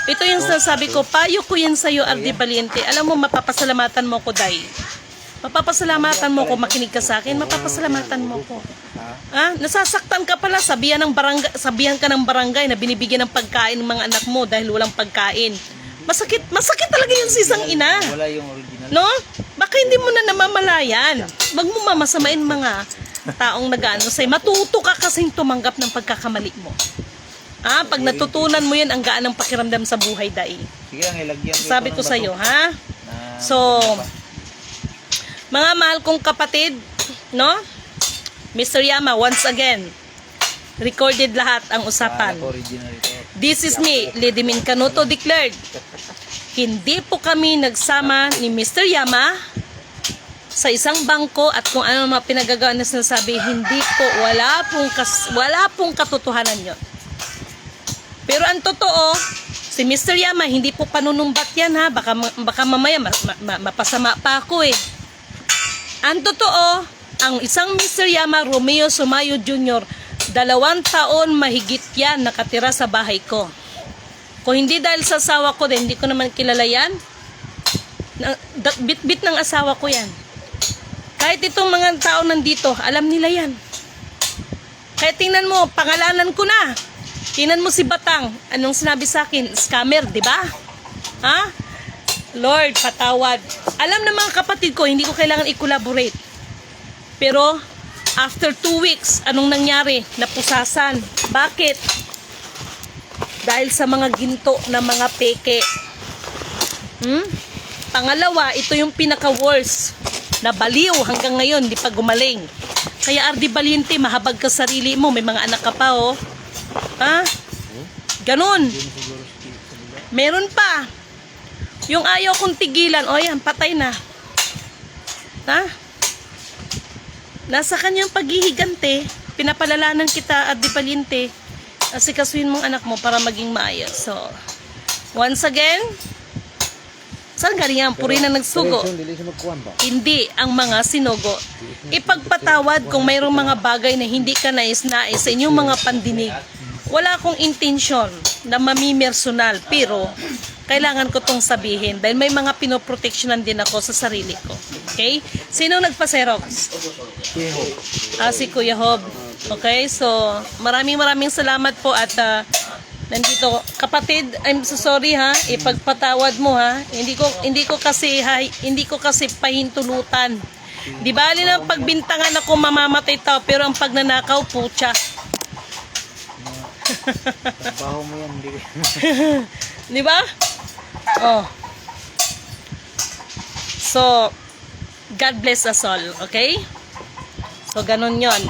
Ito yung sasabi ko, payo ko yan sa'yo, Ardi Valiente. Alam mo, mapapasalamatan mo ko, Day. Mapapasalamatan mo ko, makinig ka sa akin, mapapasalamatan mo ko. Ha? Nasasaktan ka pala, sabihan ka ng barangay na binibigyan ng pagkain ng mga anak mo dahil walang pagkain. Masakit talaga yun sa isang ina. Wala yung original. No? Baka hindi mo na namamalayan. Wag mo mamasamain mga taong nag-ano sa'yo. Matuto ka kasing tumanggap ng pagkakamali mo. Pag natutunan mo yan, ang gaan ng pakiramdam sa buhay, Dai. Sige lang, ilagyan Sabi ko sa'yo, ha? So, mga mahal kong kapatid, no? Mr. Yama, once again, recorded lahat ang usapan. Original ito. This is me, Lady Min Canuto declared. Hindi po kami nagsama ni Mr. Yama sa isang bangko at kung ano mga pinagagawa na sinasabi, hindi po, wala pong katotohanan yun. Pero ang totoo, si Mr. Yama, hindi po panunumbat yan ha, baka mamaya mapasama pa ako eh. Ang totoo, ang isang Mr. Yama, Romeo Sumayo Jr., 2 taon mahigit yan nakatira sa bahay ko. Kung hindi dahil sa asawa ko, hindi ko naman kilala yan. Bit-bit ng asawa ko yan. Kahit itong mga tao nandito, alam nila yan. Kaya tingnan mo, pangalanan ko na. Tingnan mo si Batang. Anong sinabi sa akin? Scammer, di ba? Ha? Lord, patawad. Alam na mga kapatid ko, hindi ko kailangan i-collaborate. Pero, after 2 weeks, anong nangyari? Napusasan. Bakit? Dahil sa mga ginto na mga peke. Pangalawa, ito yung pinaka-worst. Na baliw hanggang ngayon, di pa gumaling. Kaya Ardi Valiente, mahabag ka sarili mo. May mga anak ka pa, oh. Ha? Ganon. Meron pa. Yung ayaw kong tigilan, oh yan, patay na. Ha? Nasa kanyang paghihigante, pinapalalanan kita, Ardi Valiente, asikasuhin mong anak mo para maging maayos. So, once again, saan galing yan? Puri na nagsugo. Hindi ang mga sinugo. Ipagpatawad kung mayroong mga bagay na hindi ka nais-nais sa inyong mga pandinig. Wala akong intensyon na mamimersonal, pero kailangan ko tong sabihin dahil may mga pinoproteksyonan din ako sa sarili ko. Okay? Sino nagpa-Xerox? Si Kuya Hob. Okay? So, maraming salamat po at nandito, kapatid, I'm so sorry ha, ipagpatawad mo ha. Hindi ko kasi pahintulutan. Di bali na pagbintangan ako mamamatay tao, pero ang pagnanakaw putya. Baho mo yan, hindi ko. Di ba? Oh. So, God bless us all, okay? So, ganun yon.